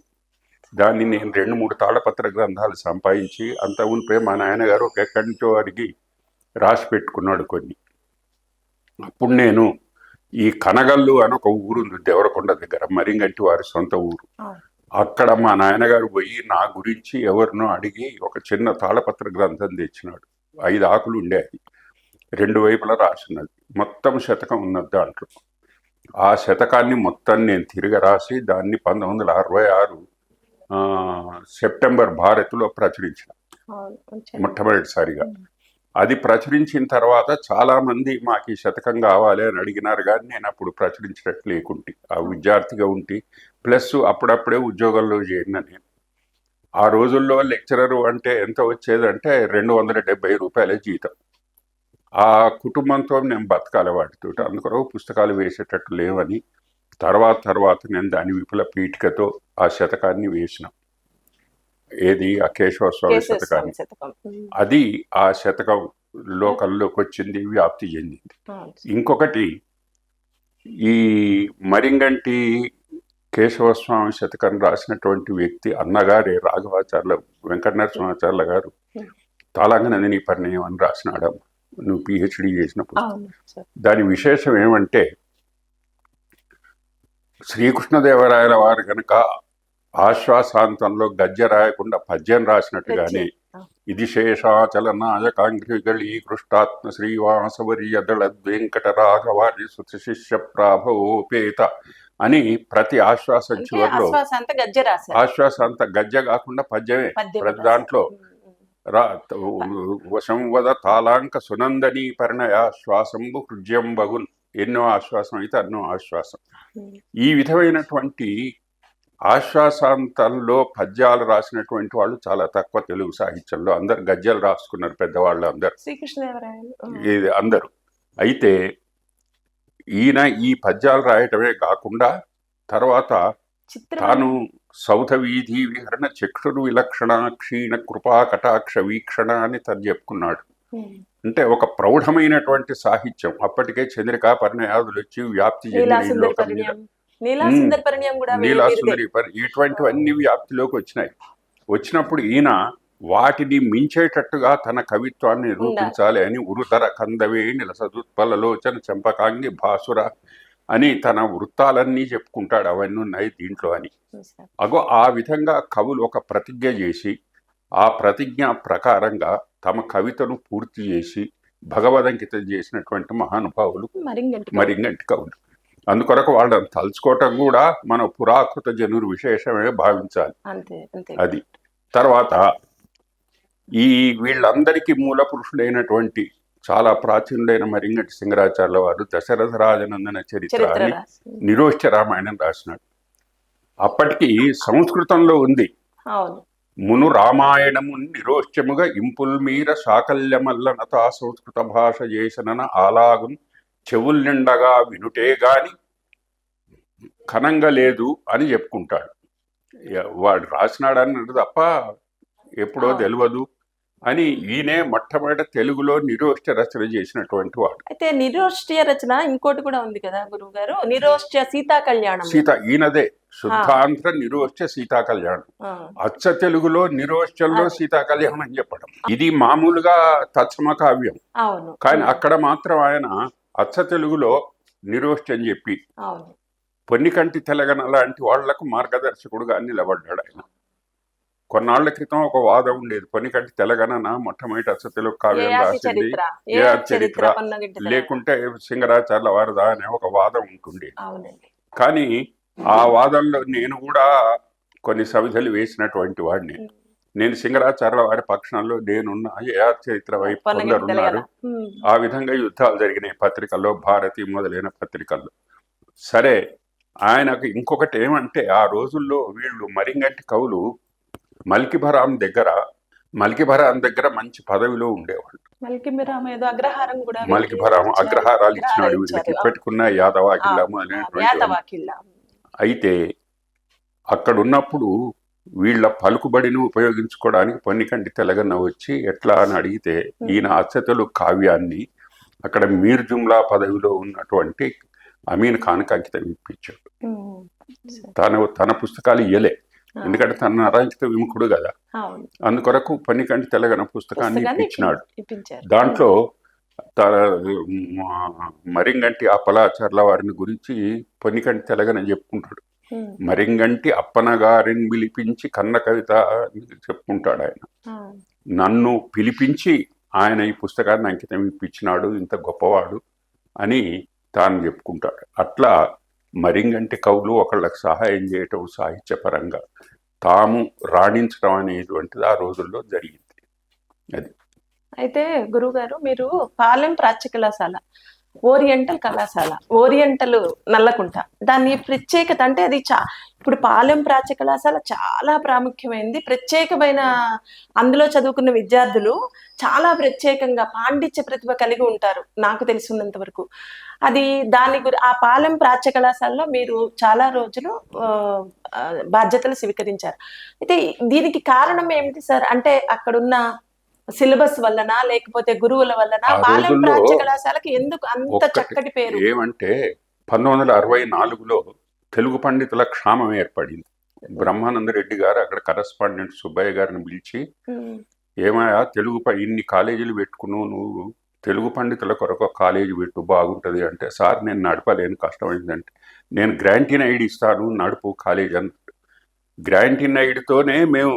దాన్ని నేను 2-3 తాళపత్ర గ్రంథాలు సంపాదించి అంత ఉంటే మా నాయనగారు ఒక ఎక్కడి నుంచో అడిగి రాసి పెట్టుకున్నాడు కొన్ని. అప్పుడు నేను ఈ కనగల్లు అని ఒక ఊరుంది దేవరకొండ దగ్గర, మరింగంటి వారి సొంత ఊరు. అక్కడ మా నాయనగారు పోయి నా గురించి ఎవరినో అడిగి ఒక చిన్న తాళపత్ర గ్రంథం తెచ్చినాడు. 5 ఆకులు ఉండేది, 2 వైపులా రాసినది, మొత్తం శతకం ఉన్నది దాంట్లో. ఆ శతకాన్ని మొత్తం నేను తిరిగి రాసి దాన్ని 1966 సెప్టెంబర్ భారత్లో ప్రచురించిన మొట్టమొదటిసారిగా. అది ప్రచురించిన తర్వాత చాలా మంది మాకు ఈ శతకం కావాలి అని అడిగినారు, కానీ నేను అప్పుడు ప్రచురించినట్లు లేకుంటే ఆ విద్యార్థిగా ఉంటే, ప్లస్ అప్పుడప్పుడే ఉద్యోగంలో చేరిన నేను. ఆ రోజుల్లో లెక్చరరు అంటే ఎంత వచ్చేదంటే 270 రూపాయల జీతం. ఆ కుటుంబంతో నేను బతకాలి వాటితో, అందుకొరకు పుస్తకాలు వేసేటట్టు లేవని తర్వాత నేను దాని విపుల పీఠికతో ఆ శతకాన్ని వేసిన. ఏది ఆ కేశవస్వామి శతకాన్ని. అది ఆ శతకం లోకల్లోకి వచ్చింది, వ్యాప్తి చెందింది. ఇంకొకటి ఈ మరింగంటి కేశవస్వామి శతకం రాసినటువంటి వ్యక్తి అన్నగారే రాఘవాచార్యుల వెంకట నరసింహాచార్యుల గారు తాళంకనందిని పరిణయం అని రాసినాడమ్మ, నువ్వు పిహెచ్డి చేసిన పుస్తకం. దాని విశేషం ఏమంటే శ్రీకృష్ణదేవరాయల వారు కనుక ఆశ్వాసాంతంలో గద్య రాయకుండా పద్యం రాసినట్టుగానే ఇది శేషాచల నాయకాంగ్రిగళీ కృష్టాత్మ శ్రీవాసవర్యదళ వెంకట రాఘవారి సుత శిష్య ప్రాభోపేత అని ప్రతి ఆశ్వాసం చివరిలో ఆశ్వాసాంత గద్య కాకుండా పద్యమే ప్రతి దాంట్లో వశంవద తాళాంక సునందని పరిణయ శ్వాసంబు హృద్యం బగున్, ఎన్నో ఆశ్వాసం అయితే అన్నో ఆశ్వాసం. ఈ విధమైనటువంటి ఆశ్వాసాంతంలో పద్యాలు రాసినటువంటి వాళ్ళు చాలా తక్కువ తెలుగు సాహిత్యంలో. అందరు గద్యాలు రాసుకున్నారు పెద్దవాళ్ళు అందరు, ఇది అందరూ. అయితే ఈయన ఈ పద్యాలు రాయటమే కాకుండా తర్వాత తాను సౌధ వీధి విహరణ చక్షురు విలక్షణ క్షీణ కృపా కటాక్ష వీక్షణ అని తను చెప్పుకున్నాడు. అంటే ఒక ప్రౌఢమైనటువంటి సాహిత్యం. అప్పటికే చంద్రికా పరిణయాదులు వచ్చి వ్యాప్తి నీలాసుందరి ఇటువంటివన్నీ వ్యాప్తిలోకి వచ్చినప్పుడు ఈయన వాటిని మించేటట్టుగా తన కవిత్వాన్ని నిరూపించాలి అని ఉరుతర కందవే నిలసదుత్పలలోచన చంపకాంగి భాసుర అని తన వృత్తాలన్నీ చెప్పుకుంటాడు. అవన్నీ ఉన్నాయి దీంట్లో అని. అగో ఆ విధంగా కవులు ఒక ప్రతిజ్ఞ చేసి ఆ ప్రతిజ్ఞ ప్రకారంగా తమ కవితను పూర్తి చేసి భగవదంకితం చేసినటువంటి మహానుభావులు మరింగంటి కవులు. అందుకొరకు వాళ్ళని తలుచుకోవటం కూడా మన పురాకృత జనురు విశేషమే భావించాలి. అది తర్వాత ఈ వీళ్ళందరికీ మూల పురుషుడైనటువంటి చాలా ప్రాచీనుడైన మరింగటి సింగరాచార్యుల వారు దశరథ రాజనందన చరిత్ర అని నిరోష్ట రామాయణం రాసినాడు. అప్పటికి సంస్కృతంలో ఉంది. మును రామాయణము నిరోష్యముగా ఇంపుల్ మీర సాకల్యమల్ల నతా సంస్కృత భాష చేసనన ఆలాగున్ చెవుల్ నిండగా వినుటే గాని కనంగా లేదు అని చెప్పుకుంటాడు. వాడు రాసినాడన్నది తప్ప ఎప్పుడో తెలియదు అని ఈయనే మొట్టమొదట తెలుగులో నిరోష్ట్య రచన చేసినటువంటి వాడు. అయితే నిరోష్ట్య రచన ఇంకోటి కూడా ఉంది కదా గురువు గారు, నిరోష్ట్య సీతా కళ్యాణం. ఈయనదే శుద్ధాంధ్ర నిరోష్ట్య సీతా కళ్యాణం. అచ్చ తెలుగులో నిరోష్ట్యంలో సీతా కళ్యాణం అని చెప్పడం ఇది మామూలుగా తత్సమ కావ్యం. కానీ అక్కడ మాత్రం ఆయన అచ్చ తెలుగులో నిరోష్ట్య అని చెప్పి పొన్నికంటి తెలగన లాంటి వాళ్లకు మార్గదర్శకుడుగా నిలబడ్డాడు ఆయన. కొన్నాళ్ల క్రితం ఒక వాదం ఉండేది, పొన్నికంటి తెలగన మొట్టమొదటి అచ్చ తెలుగు కావ్యం రాసింది ఏ చరిత్ర లేకుంటే సింగరాచార్యుల వారదా అనే ఒక వాదం ఉంటుండే. కానీ ఆ వాదంలో నేను కూడా కొన్ని సవిధలు వేసినటువంటి వాడిని. నేను సింగరాచార్యుల వారి పక్షంలో నేనున్నా, ఏ చరిత్ర వైపు కొందరున్నారు. ఆ విధంగా యుద్ధాలు జరిగినాయి పత్రికల్లో, భారతి మొదలైన పత్రికల్లో. సరే, ఆయనకు ఇంకొకటి ఏమంటే ఆ రోజుల్లో వీళ్ళు మరింగంటి కవులు మల్కిభరాం దగ్గర మంచి పదవిలో ఉండేవాళ్ళు. మల్కిభరాం అగ్రహారాలు ఇచ్చినాడు వీళ్ళకి, పెట్టుకున్న యాదవాకిల్లము అనేటువంటి. అయితే అక్కడ ఉన్నప్పుడు వీళ్ళ పలుకుబడిని ఉపయోగించుకోవడానికి పొన్నికంటి తెలగన్న వచ్చి ఎట్లా అని అడిగితే ఈయన అచ్చతలు కావ్యాన్ని అక్కడ మీర్ జుమ్లా పదవిలో ఉన్నటువంటి అమీన్ ఖాన్ కి అంకితం ఇప్పించాడు. తన పుస్తకాలు ఇయ్యలే, ఎందుకంటే తన అరాంకిత విముఖుడు కదా. అందుకొరకు పొన్నికంటి తెలగన పుస్తకాన్ని ఇప్పించినాడు. దాంట్లో మరింగంటి అప్పలాచార్ల వారిని గురించి పొన్నికంటి తెలగన చెప్పుకుంటాడు. మరింగంటి అప్పన గారిని పిలిపించి కన్న కవిత చెప్పుకుంటాడు ఆయన. నన్ను పిలిపించి ఆయన ఈ పుస్తకాన్ని అంకితం ఇప్పించినాడు, ఇంత గొప్పవాడు అని తాను చెప్పుకుంటాడు. అట్లా మరింగంటి కవులు ఒకళ్ళకి సహాయం చేయటం సాహిత్యపరంగా తాము రాణించడం అనేటువంటిది ఆ రోజుల్లో జరిగింది. అది. అయితే గురువుగారు, మీరు పాలెం ప్రాచ్య కళాశాల, ఓరియంటల్ కళాశాల, ఓరియంటల్ నల్లకుంట, దాని ప్రత్యేకత అంటే అది ఇప్పుడు పాలెం ప్రాచ్య కళాశాల చాలా ప్రాముఖ్యమైనది, ప్రత్యేకమైన అందులో చదువుకున్న విద్యార్థులు చాలా ప్రత్యేకంగా పాండిత్య ప్రతిభ కలిగి ఉంటారు నాకు తెలిసినంత వరకు. అది ఆ పాలెం ప్రాచ్య కళాశాలలో మీరు చాలా రోజులు బాధ్యతలు స్వీకరించారు. అయితే దీనికి కారణం ఏమిటి సార్? అంటే అక్కడున్న సిలబస్ వల్లనా లేకపోతే గురువుల వల్లనా పాలెం ప్రాచ్య కళాశాలకి ఎందుకు అంత చక్కటి పేరు? ఏమంటే 1964లో తెలుగు పండితుల క్షామం ఏర్పడింది. బ్రహ్మానంద రెడ్డి గారు అక్కడ కరస్పాండెంట్ సుబ్బయ్య గారిని పిలిచి, ఏమయ్యా తెలుగు ఇన్ని కాలేజీలు పెట్టుకున్నావు, నువ్వు తెలుగు పండితుల కొరకు కాలేజీ పెట్టు బాగుంటుంది అంటే, సార్ నేను నడపలేను, కష్టమైందంటే, నేను గ్రాంటీన్ ఐడి ఇస్తాను నడుపు కాలేజ్ అన్నాడు. గ్రాంటీన్ ఐడితోనే మేము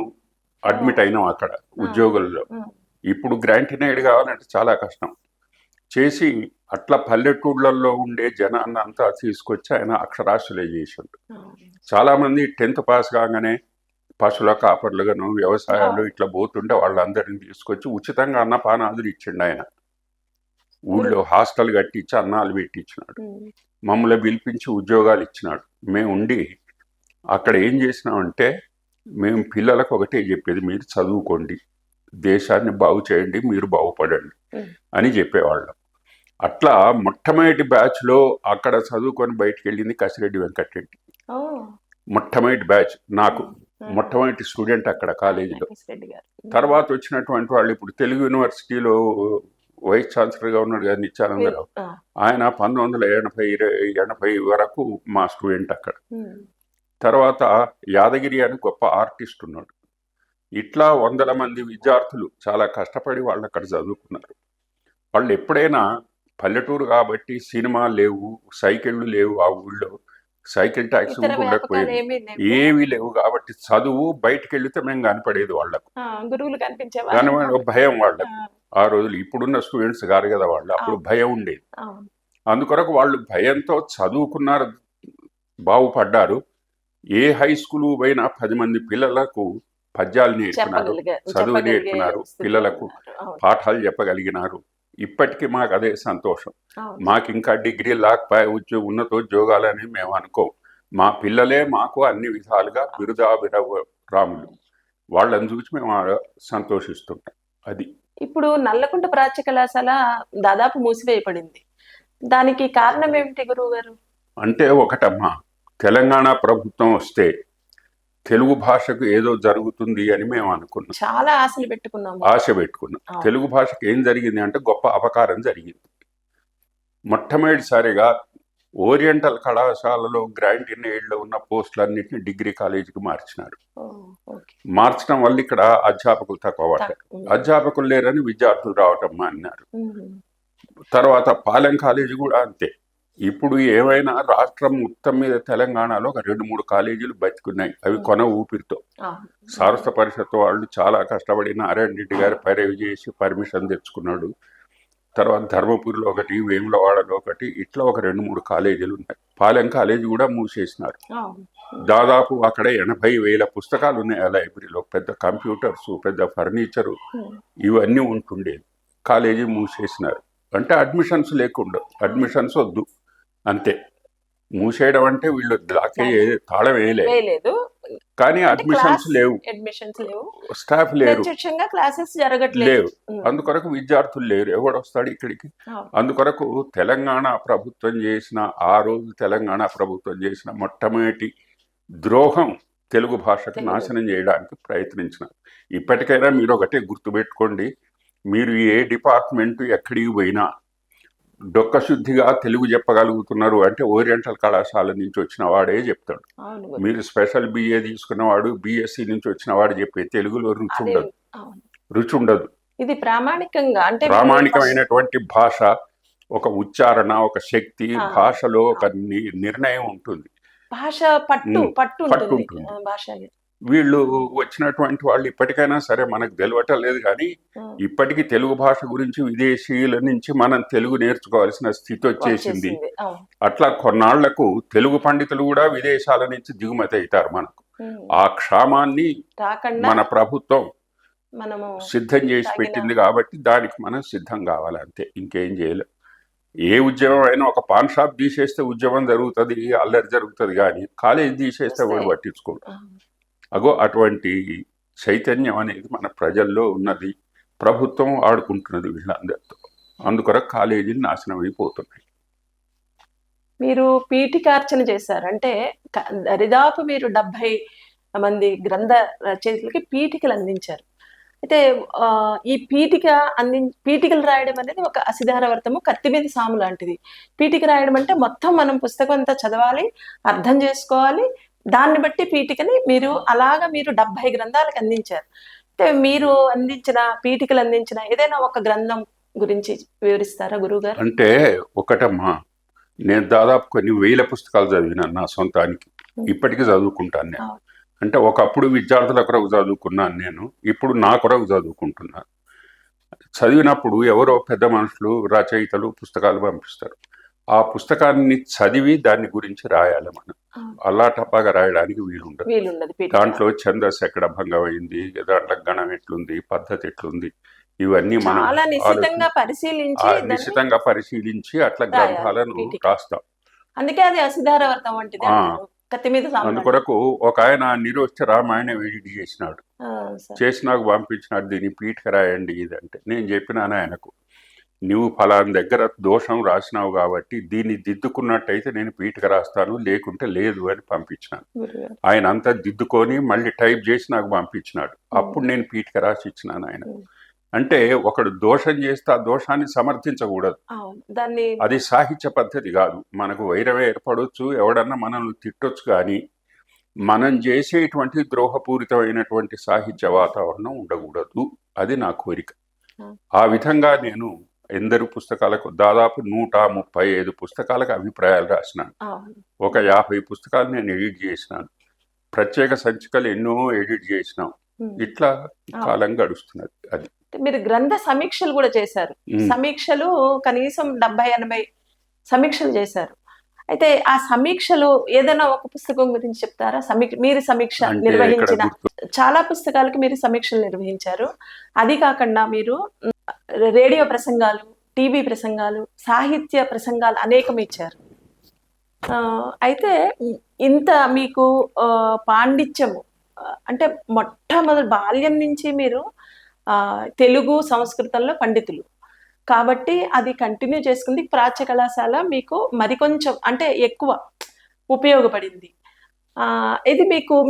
అడ్మిట్ అయినాం అక్కడ ఉద్యోగుల్లో. ఇప్పుడు గ్రాంటీన్ ఐడి కావాలంటే చాలా కష్టం. చేసి అట్లా పల్లెటూళ్ళల్లో ఉండే జనాన్ని అంతా తీసుకొచ్చి ఆయన అక్షరాస్యులే చేసిండు. చాలామంది 10th పాస్ కాగానే పశువుల కాపర్లుగాను వ్యవసాయాలు ఇట్లా పోతుంటే వాళ్ళందరినీ తీసుకొచ్చి ఉచితంగా అన్నపానాదులు ఇచ్చిండు ఆయన. ఊళ్ళో హాస్టల్ కట్టించి అన్నాలు పెట్టించినాడు, మమ్మల్ని పిలిపించి ఉద్యోగాలు ఇచ్చినాడు. మేము ఉండి అక్కడ ఏం చేసినామంటే, మేము పిల్లలకు ఒకటే చెప్పేది, మీరు చదువుకోండి, దేశాన్ని బాగు చేయండి, మీరు బాగుపడండి అని చెప్పేవాళ్ళం. అట్లా మొట్టమొదటి బ్యాచ్లో అక్కడ చదువుకొని బయటకు వెళ్ళింది కసిరెడ్డి వెంకటరెడ్డి. మొట్టమొదటి బ్యాచ్, నాకు మొట్టమొదటి స్టూడెంట్ అక్కడ కాలేజీలో. తర్వాత వచ్చినటువంటి వాళ్ళు ఇప్పుడు తెలుగు యూనివర్సిటీలో వైస్ ఛాన్సలర్గా ఉన్నాడు కదా నిత్యానందరావు, ఆయన 1980 వరకు మా స్టూడెంట్ అక్కడ. తర్వాత యాదగిరి అని గొప్ప ఆర్టిస్ట్ ఉన్నాడు. ఇట్లా 100 మంది విద్యార్థులు చాలా కష్టపడి వాళ్ళు అక్కడ చదువుకున్నారు. వాళ్ళు ఎప్పుడైనా పల్లెటూరు కాబట్టి సినిమాలు లేవు, సైకిళ్ళు లేవు, ఆ ఊళ్ళో సైకిల్ ట్యాక్సీ ఉండకపోయేది, ఏమీ లేవు కాబట్టి చదువు బయటకు వెళితే మేము కనపడేది వాళ్ళకు, కానీ భయం వాళ్ళకు. ఆ రోజులు ఇప్పుడున్న స్టూడెంట్స్ కాదు కదా వాళ్ళు, అప్పుడు భయం ఉండేది. అందుకొరకు వాళ్ళు భయంతో చదువుకున్నారు, బాగుపడ్డారు. ఏ హై స్కూల్ పోయినా 10 మంది పిల్లలకు పద్యాలు నేర్పినారు, చదువు నేర్పినారు, పిల్లలకు పాఠాలు చెప్పగలిగినారు. ఇప్పటికీ మాకు అదే సంతోషం. మాకు ఇంకా డిగ్రీ లేకపోయే ఉన్నతోద్యోగాలని మేము అనుకోం. మా పిల్లలే మాకు అన్ని విధాలుగా బిరుదాభిరాములు. వాళ్ళని చూసి మేము సంతోషిస్తుంటాం. అది ఇప్పుడు నల్లకుంట ప్రాచ్య కళాశాల దాదాపు మూసివేయబడింది. దానికి కారణం ఏమిటి గురువు గారు? అంటే ఒకటమ్మా, తెలంగాణ ప్రభుత్వం వస్తే తెలుగు భాషకు ఏదో జరుగుతుంది అని మేము అనుకున్నాం. చాలా ఆశలు పెట్టుకున్నాం. తెలుగు భాషకు ఏం జరిగింది అంటే గొప్ప అపకారం జరిగింది. మొట్టమొదటిసారిగా ఓరియంటల్ కళాశాలలో గ్రాంట్ ఎయిడ్లో ఉన్న పోస్టులన్నింటినీ డిగ్రీ కాలేజీకి మార్చినారు. మార్చడం వల్ల ఇక్కడ అధ్యాపకులు తక్కువ పడ్డారు. అధ్యాపకులు లేరని విద్యార్థులు రావటం మాన్నారు. తర్వాత పాలెం కాలేజీ కూడా అంతే. ఇప్పుడు ఏమైనా రాష్ట్రం మొత్తం మీద తెలంగాణలో ఒక 2-3 కాలేజీలు బతికున్నాయి. అవి కొన ఊపిరితో. సారస్వత పరిషత్ వాళ్ళు చాలా కష్టపడి నారాయణ రెడ్డి గారు పైరవి చేసి పర్మిషన్ తెచ్చుకున్నాడు. తర్వాత ధర్మపురిలో ఒకటి, వేములవాడలో ఒకటి, ఇట్లా ఒక 2-3 కాలేజీలు ఉన్నాయి. పాలెం కాలేజీ కూడా మూసేసినారు. దాదాపు అక్కడ 80,000 పుస్తకాలు ఉన్నాయి ఆ లైబ్రరీలో. పెద్ద కంప్యూటర్స్, పెద్ద ఫర్నిచరు ఇవన్నీ ఉంటుండేది. కాలేజీ మూసేసినారు. అంటే అడ్మిషన్స్ లేకుండా, అడ్మిషన్స్ వద్దు అంతే. మూసేయడం అంటే వీళ్ళు తాళం వేయలేదు, కానీ అడ్మిషన్స్ లేవు, స్టాఫ్ లేరు, లేవు. అందుకొరకు విద్యార్థులు లేరు. ఎవడొస్తాడు ఇక్కడికి? అందుకొరకు తెలంగాణ ప్రభుత్వం చేసిన, ఆ రోజు తెలంగాణ ప్రభుత్వం చేసిన మొట్టమొదటి ద్రోహం తెలుగు భాషకు నాశనం చేయడానికి ప్రయత్నించినారు. ఇప్పటికైనా మీరు ఒకటే గుర్తుపెట్టుకోండి, మీరు ఏ డిపార్ట్మెంట్ ఎక్కడికి పోయినా డొక్కశుద్ధిగా తెలుగు చెప్పగలుగుతున్నారు అంటే ఓరియంటల్ కళాశాల నుంచి వచ్చిన వాడే చెప్తాడు. మీరు స్పెషల్ BA తీసుకున్నవాడు, BSc నుంచి వచ్చిన వాడు చెప్పే తెలుగులో రుచి ఉండదు. ఇది ప్రామాణికంగా, అంటే ప్రామాణికమైనటువంటి భాష, ఒక ఉచ్చారణ, ఒక శక్తి, భాషలో ఒక నిర్ణయం ఉంటుంది. భాష పట్టు ఉంటుంది. వీళ్ళు వచ్చినటువంటి వాళ్ళు ఇప్పటికైనా సరే మనకు తెలియటం లేదు, కానీ ఇప్పటికీ తెలుగు భాష గురించి విదేశీయుల నుంచి మనం తెలుగు నేర్చుకోవాల్సిన స్థితి వచ్చేసింది. అట్లా కొన్నాళ్లకు తెలుగు పండితులు కూడా విదేశాల నుంచి దిగుమతి అవుతారు మనకు. ఆ క్షామాన్ని మన ప్రభుత్వం సిద్ధం చేసి పెట్టింది కాబట్టి దానికి మనం సిద్ధం కావాలి, అంతే. ఇంకేం చేయలేం. ఏ ఉద్యమం అయినా ఒక పాన్ షాప్ తీసేస్తే ఉద్యమం జరుగుతుంది, అల్లరి జరుగుతుంది, కానీ కాలేజ్ తీసేస్తే వాడు పట్టించుకోడు. అగో అటువంటి చైతన్యం అనేది మన ప్రజల్లో ఉన్నది. ప్రభుత్వం ఆడుకుంటున్నది వీళ్ళందరితో. అందుకొరకు కాలేజీలు నాశనం అయిపోతున్నాయి. మీరు పీఠికార్చన చేశారు, అంటే దరిదాపు మీరు 70 మంది గ్రంథ రచయితలకి పీఠికలు అందించారు. అయితే ఈ పీఠికలు రాయడం అనేది ఒక అసిధారవర్తము, కత్తి మీద సాము లాంటిది. పీఠిక రాయడం అంటే మొత్తం మనం పుస్తకం అంతా చదవాలి, అర్థం చేసుకోవాలి, దాన్ని బట్టి పీఠికని మీరు 70 గ్రంథాలకు అందించారు. అంటే మీరు పీఠికలు అందించిన ఏదైనా ఒక గ్రంథం గురించి వివరిస్తారా గురువు గారు? అంటే ఒకటమ్మా, నేను దాదాపు కొన్ని 1000 పుస్తకాలు చదివినాను నా సొంతానికి. ఇప్పటికీ చదువుకుంటాను నేను. అంటే ఒకప్పుడు విద్యార్థుల కొరకు చదువుకున్నాను నేను, ఇప్పుడు నా కొరకు చదువుకుంటున్నాను. చదివినప్పుడు ఎవరో పెద్ద మనుషులు, రచయితలు పుస్తకాలు పంపిస్తారు. ఆ పుస్తకాన్ని చదివి దాని గురించి రాయాలి మనం. అల్లాటప్పాగా రాయడానికి వీలుండదు. దాంట్లో ఛందస్సు ఎక్కడ భంగమైంది, దాంట్లో గణం ఎట్లుంది, పద్ధతి ఎట్లుంది, ఇవన్నీ మనం నిశితంగా పరిశీలించి అట్లా గ్రంథాలను రాస్తాం. అందుకే అది అసిధారవర్తం వంటిది. అందుకొరకు ఒక ఆయన నిరోష్ట రామాయణం ఎడిట్ చేసినాకు పంపించినాడు, దీన్ని పీఠిక రాయండి ఇదంటే. నేను చెప్పినాను ఆయనకు, నువ్వు ఫలానా దగ్గర దోషం రాసినావు కాబట్టి దీన్ని దిద్దుకున్నట్టయితే నేను పీఠిక రాస్తాను, లేకుంటే లేదు అని పంపించినాను. ఆయన అంతా దిద్దుకొని మళ్ళీ టైప్ చేసి నాకు పంపించినాడు. అప్పుడు నేను పీఠిక రాసి ఇచ్చినాను ఆయన. అంటే ఒకడు దోషం చేస్తే ఆ దోషాన్ని సమర్థించకూడదు, అది సాహిత్య పద్ధతి కాదు. మనకు వైరం ఏర్పడవచ్చు, ఎవడన్నా మనల్ని తిట్టొచ్చు, కానీ మనం చేసేటువంటి ద్రోహపూరితమైనటువంటి సాహిత్య వాతావరణం ఉండకూడదు. అది నా కోరిక. ఆ విధంగా నేను ఎందరు పుస్తకాలకు, దాదాపు 135 పుస్తకాలకు అభిప్రాయాలు రాసినాను. ఒక 50 పుస్తకాలు నేను ఎడిట్ చేసినాను. ప్రత్యేక సంచికలు ఎన్నో ఎడిట్ చేసినాం. ఇట్లా కాలం గడుస్తున్నది. అది మీరు గ్రంథ సమీక్షలు కూడా చేశారు. సమీక్షలు కనీసం 70-80 సమీక్షలు చేశారు. అయితే ఆ సమీక్షలు ఏదైనా ఒక పుస్తకం గురించి చెప్తారా? మీరు సమీక్ష అంటే ఇక్కడ నిర్వహించిన గుర్తు చాలా పుస్తకాలకు మీరు సమీక్షలు నిర్వహించారు. అది కాకుండా మీరు రేడియో ప్రసంగాలు, టీవీ ప్రసంగాలు, సాహిత్య ప్రసంగాలు అనేకం ఇచ్చారు. అయితే ఇంత మీకు పాండిత్యము అంటే మొట్టమొదటి బాల్యం నుంచి మీరు తెలుగు సంస్కృతంలో పండితులు కాబట్టి అది కంటిన్యూ చేసుకుంది. ప్రాచ్య కళాశాల మీకు మరికొంచెం అంటే ఎక్కువ ఉపయోగపడింది. ఇది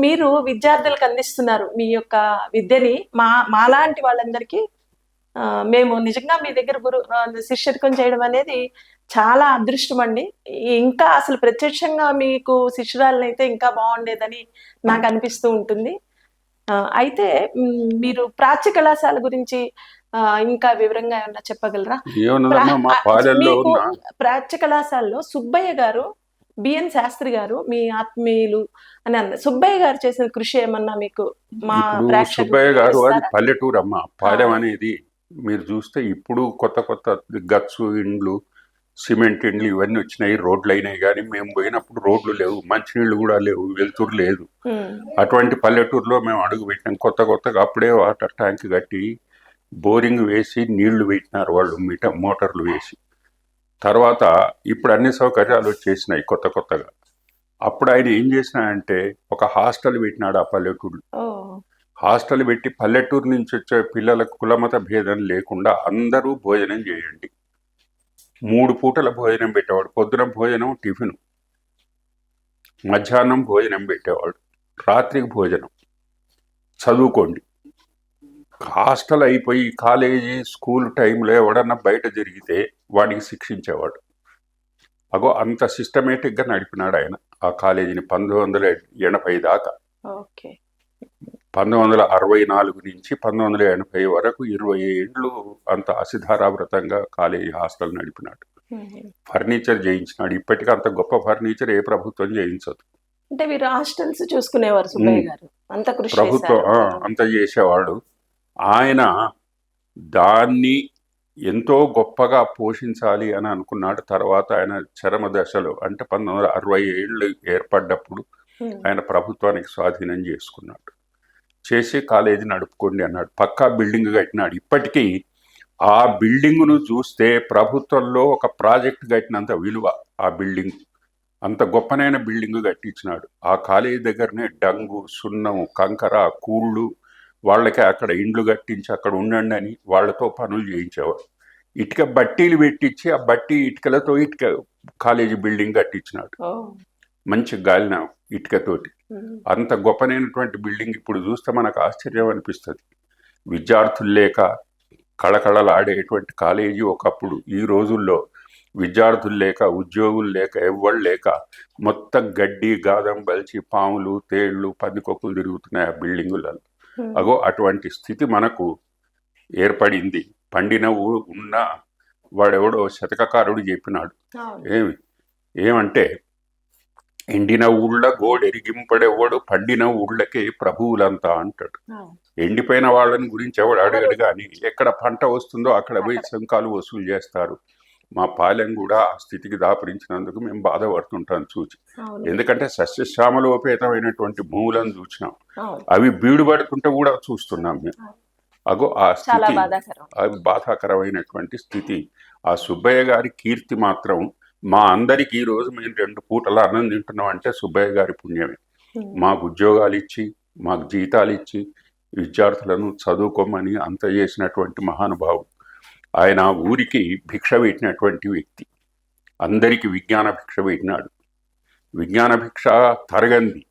మీరు విద్యార్థులకు అందిస్తున్నారు మీ యొక్క విద్యని. మాలాంటి వాళ్ళందరికీ మేము నిజంగా మీ దగ్గర శిష్యరికం చేయడం అనేది చాలా అదృష్టం అండి. ఇంకా అసలు ప్రత్యక్షంగా మీకు శిష్యురాలను అయితే ఇంకా బాగుండేదని నాకు అనిపిస్తూ ఉంటుంది. అయితే మీరు ప్రాచ్య కళాశాల గురించి ఇంకా వివరంగా ఏమన్నా చెప్పగలరా? ప్రాచ్య కళాశాలలో సుబ్బయ్య గారు, బిఎన్ శాస్త్రి గారు మీ ఆత్మీయులు అని అన్నారు. సుబ్బయ్య గారు చేసిన కృషి ఏమన్నా మీకు? సుబ్బయ్య గారు అది పల్లెటూరు అమ్మ. పాలెం అనేది మీరు చూస్తే ఇప్పుడు కొత్త కొత్త గచ్చు ఇండ్లు, సిమెంట్ ఇండ్లు ఇవన్నీ వచ్చినాయి, రోడ్లు అయినాయి. కానీ మేము పోయినప్పుడు రోడ్లు లేవు, మంచినీళ్ళు కూడా లేవు, వెలుతురు లేదు. అటువంటి పల్లెటూరులో మేము అడుగు పెట్టినాం. కొత్తగా అప్పుడే వాటర్ ట్యాంక్ కట్టి బోరింగ్ వేసి నీళ్లు పెట్టినారు వాళ్ళు, మోటార్లు వేసి. తర్వాత ఇప్పుడు అన్ని సౌకర్యాలు వచ్చేసినాయి కొత్తగా. అప్పుడు ఆయన ఏం చేసినాయంటే ఒక హాస్టల్ పెట్టినాడు ఆ పల్లెటూరు. హాస్టల్ పెట్టి పల్లెటూరు నుంచి వచ్చే పిల్లలకు కులమత భేదం లేకుండా అందరూ భోజనం చేయండి. 3 పూటల భోజనం పెట్టేవాడు. పొద్దున భోజనం టిఫిన్, మధ్యాహ్నం భోజనం పెట్టేవాడు, రాత్రికి భోజనం. చదువుకోండి. హాస్టల్ అయిపోయి కాలేజీ స్కూల్ టైంలో ఎవడన్నా బయట జరిగితే వాడికి శిక్షించేవాడు. అగో అంత సిస్టమేటిక్గా నడిపినాడు ఆయన ఆ కాలేజీని 1980 దాకా. 1964 నుంచి 1980 వరకు 20 ఏళ్ళు అంత అసిధారావ్రతంగా కాలేజీ హాస్టల్ నడిపినాడు. ఫర్నిచర్ చేయించినాడు. ఇప్పటికీ అంత గొప్ప ఫర్నిచర్ ఏ ప్రభుత్వం చేయించదు. అంటే మీరు హాస్టల్స్ చూసుకునేవారు సుబ్బయ్య గారు. అంత కృషి ప్రభుత్వం అంత చేసేవాడు. ఆయన దాన్ని ఎంతో గొప్పగా పోషించాలి అని అనుకున్నాడు. తర్వాత ఆయన చరమ దశలో అంటే 1960 ఏర్పడ్డప్పుడు ఆయన ప్రభుత్వానికి స్వాధీనం చేసుకున్నాడు. చేసి కాలేజీ నడుపుకోండి అన్నాడు. పక్కా బిల్డింగ్ కట్టినాడు. ఇప్పటికీ ఆ బిల్డింగ్ను చూస్తే ప్రభుత్వంలో ఒక ప్రాజెక్ట్ కట్టినంత విలువ ఆ బిల్డింగ్. అంత గొప్పనైన బిల్డింగ్ కట్టించినాడు. ఆ కాలేజీ దగ్గరనే డంగు, సున్నం, కంకర, కూళ్ళు, వాళ్ళకి అక్కడ ఇండ్లు కట్టించి అక్కడ ఉండండి అని వాళ్ళతో పనులు చేయించేవాడు. ఇటుక బట్టీలు పెట్టించి ఆ బట్టి ఇటుకలతో కాలేజీ బిల్డింగ్ కట్టించినాడు. మంచి గాలిన ఇటుకతోటి. అంత గొప్పనైనటువంటి బిల్డింగ్ ఇప్పుడు చూస్తే మనకు ఆశ్చర్యం అనిపిస్తుంది. విద్యార్థులు లేక కళకళలాడేటువంటి కాలేజీ ఒకప్పుడు. ఈ రోజుల్లో విద్యార్థులు లేక, ఉద్యోగులు లేక, ఎవ్వరు లేక మొత్తం గడ్డి గాదం బలిచి పాములు, తేళ్లు, పందికొక్కులు తిరుగుతున్నాయి ఆ బిల్డింగులలో. అగో అటువంటి స్థితి మనకు ఏర్పడింది. పండిన ఉన్న వాడెవడో శతకకారుడు చెప్పినాడు. ఏమంటే ఎండిన ఊళ్ళ గోడెరిగింపడెవ్వడు, పండిన ఊళ్ళకే ప్రభువులంతా అంటాడు. ఎండిపోయిన వాళ్ళని గురించి ఎవడు అడగడు. కానీ ఎక్కడ పంట వస్తుందో అక్కడ పోయి శంఖాలు వసూలు చేస్తారు. మా పాలెం కూడా ఆ స్థితికి దాపరించినందుకు మేము బాధపడుతుంటాం చూసి. ఎందుకంటే సస్యశ్యామలోపేతమైనటువంటి భూములను చూసినాం, అవి బీడుపడుతుంటే కూడా చూస్తున్నాం మేము. అగో ఆ స్థితి, అది బాధాకరమైనటువంటి స్థితి. ఆ సుబ్బయ్య గారి కీర్తి మాత్రం మా అందరికి ఈ రోజు మేము 2 పూటల అన్నం తింటున్నాం అంటే సుబ్బయ్య గారి పుణ్యమే. మాకు ఉద్యోగాలు ఇచ్చి, మాకు జీతాలు ఇచ్చి, విద్యార్థులను చదువుకోమని అంత చేసినటువంటి మహానుభావుడు. ఆయన ఊరికి భిక్ష పెట్టినటువంటి వ్యక్తి. అందరికీ విజ్ఞాన భిక్ష పెట్టినాడు. విజ్ఞాన భిక్ష తరగంది.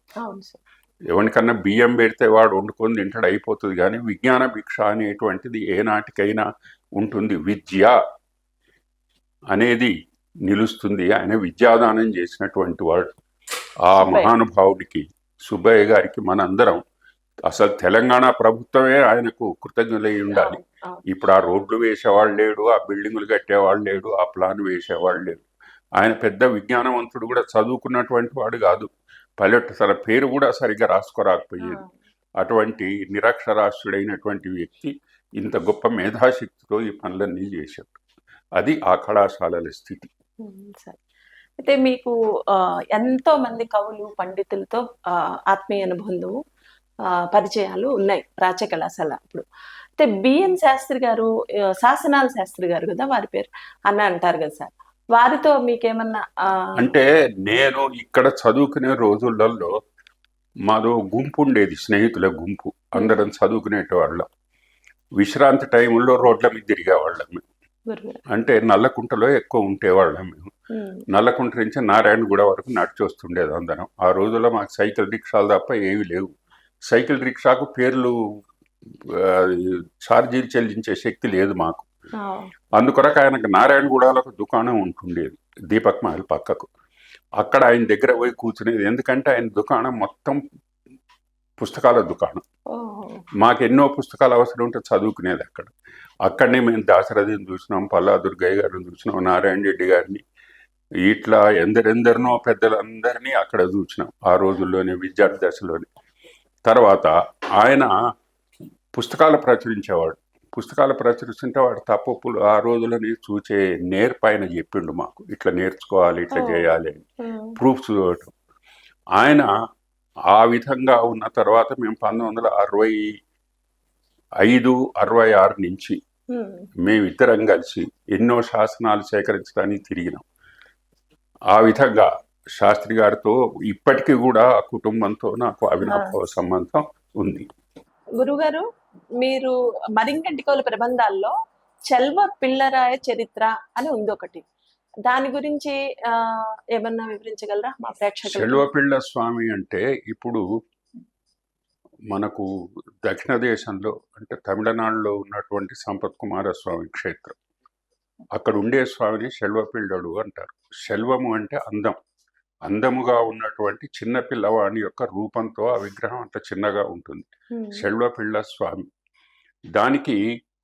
ఎవరికన్నా బియ్యం పెడితే వాడు వండుకొని తింటాడు, అయిపోతుంది. కానీ విజ్ఞాన భిక్ష అనేటువంటిది ఏనాటికైనా ఉంటుంది. విద్య అనేది నిలుస్తుంది. ఆయన విద్యాదానం చేసినటువంటి వాడు. ఆ మహానుభావుడికి, సుబ్బయ్య గారికి మనందరం, అసలు తెలంగాణ ప్రభుత్వమే ఆయనకు కృతజ్ఞులై ఉండాలి. ఇప్పుడు ఆ రోడ్లు వేసేవాళ్ళు లేడు, ఆ బిల్డింగులు కట్టేవాళ్ళు లేడు, ఆ ప్లాన్ వేసేవాళ్ళు లేడు. ఆయన పెద్ద విజ్ఞానవంతుడు కూడా, చదువుకున్నటువంటి వాడు కాదు. తన పేరు కూడా సరిగ్గా రాసుకోరాకపోయేది. అటువంటి నిరక్షరాస్యుడైనటువంటి వ్యక్తి ఇంత గొప్ప మేధాశక్తితో ఈ పనులన్నీ చేశాడు. అది ఆ కళాశాలల స్థితి. అయితే మీకు ఎంతో మంది కవులు పండితులతో ఆత్మీయ అనుబంధం పరిచయాలు ఉన్నాయి ప్రాచ్య కళాశాల అప్పుడు. అయితే బిఎన్ శాస్త్రి గారు, శాసనాల శాస్త్రి గారు కదా వారి పేరు అని అంటారు కదా సార్, వారితో మీకేమన్నా అంటే నేను ఇక్కడ చదువుకునే రోజులలో మాదో గుంపు ఉండేది, స్నేహితుల గుంపు, అందరం చదువుకునేటవాళ్ళం. విశ్రాంతి టైంలో రోడ్ల మీద తిరిగేవాళ్ళం మేము. అంటే నల్లకుంటలో ఎక్కువ ఉండేవాళ్ళం మేము. నల్లకుంట నుంచి నారాయణగూడ వరకు నడిచి వస్తుండేది అందరం. ఆ రోజుల్లో మాకు సైకిల్ రిక్షాలు తప్ప ఏమీ లేవు. సైకిల్ రిక్షాకు పేర్లు ఛార్జీలు చెల్లించే శక్తి లేదు మాకు. అందుకొరకు ఆయనకు నారాయణగూడలో ఒక దుకాణం ఉంటుండేది, దీపక్ మహల్ పక్కకు. అక్కడ ఆయన దగ్గర పోయి కూర్చునేది. ఎందుకంటే ఆయన దుకాణం మొత్తం పుస్తకాల దుకాణం. మాకు ఎన్నో పుస్తకాలు అవసరం ఉంటే చదువుకునేది అక్కడ. అక్కడనే మేము దాశరథిని చూసినాం, పల్లా దుర్గయ్య గారిని చూసినాం, నారాయణ రెడ్డి గారిని, ఇట్లా ఎందరెందరినో పెద్దలందరినీ అక్కడ చూసినాం ఆ రోజుల్లోనే, విద్యార్థి దశలోనే. తర్వాత ఆయన పుస్తకాలు ప్రచురించేవాడు. పుస్తకాలు ప్రచురిస్తుంటే వాడు తప్పులు ఆ రోజులని చూచే నేర్పైన చెప్పిండు మాకు, ఇట్లా నేర్చుకోవాలి, ఇట్లా చేయాలి అని ప్రూఫ్స్ చూడటం. ఆయన ఆ విధంగా ఉన్న తర్వాత మేము 1965-66 నుంచి మేమిద్దరం కలిసి ఎన్నో శాసనాలు సేకరించడానికి తిరిగినాం. ఆ విధంగా శాస్త్రి గారితో ఇప్పటికీ కూడా కుటుంబంతో నాకు అవినాభావ సంబంధం ఉంది. గురుగారు, మీరు మరింగంటికోల ప్రబంధాల్లో చెల్వ పిల్లరాయ చరిత్ర అని ఉంది ఒకటి, దాని గురించి ఏమన్నా వివరించగలరా మా ప్రేక్షకులు? చెల్వపిళ్ళ స్వామి అంటే ఇప్పుడు మనకు దక్షిణ దేశంలో అంటే తమిళనాడులో ఉన్నటువంటి సంపత్ కుమార స్వామి క్షేత్రం, అక్కడ ఉండే స్వామిని శెల్వపిళ్ళడు అంటారు. శెల్వము అంటే అందం, అందముగా ఉన్నటువంటి చిన్న పిల్లవాడి యొక్క రూపంతో ఆ విగ్రహం అంత చిన్నగా ఉంటుంది, శెల్వపిళ్ళ స్వామి. దానికి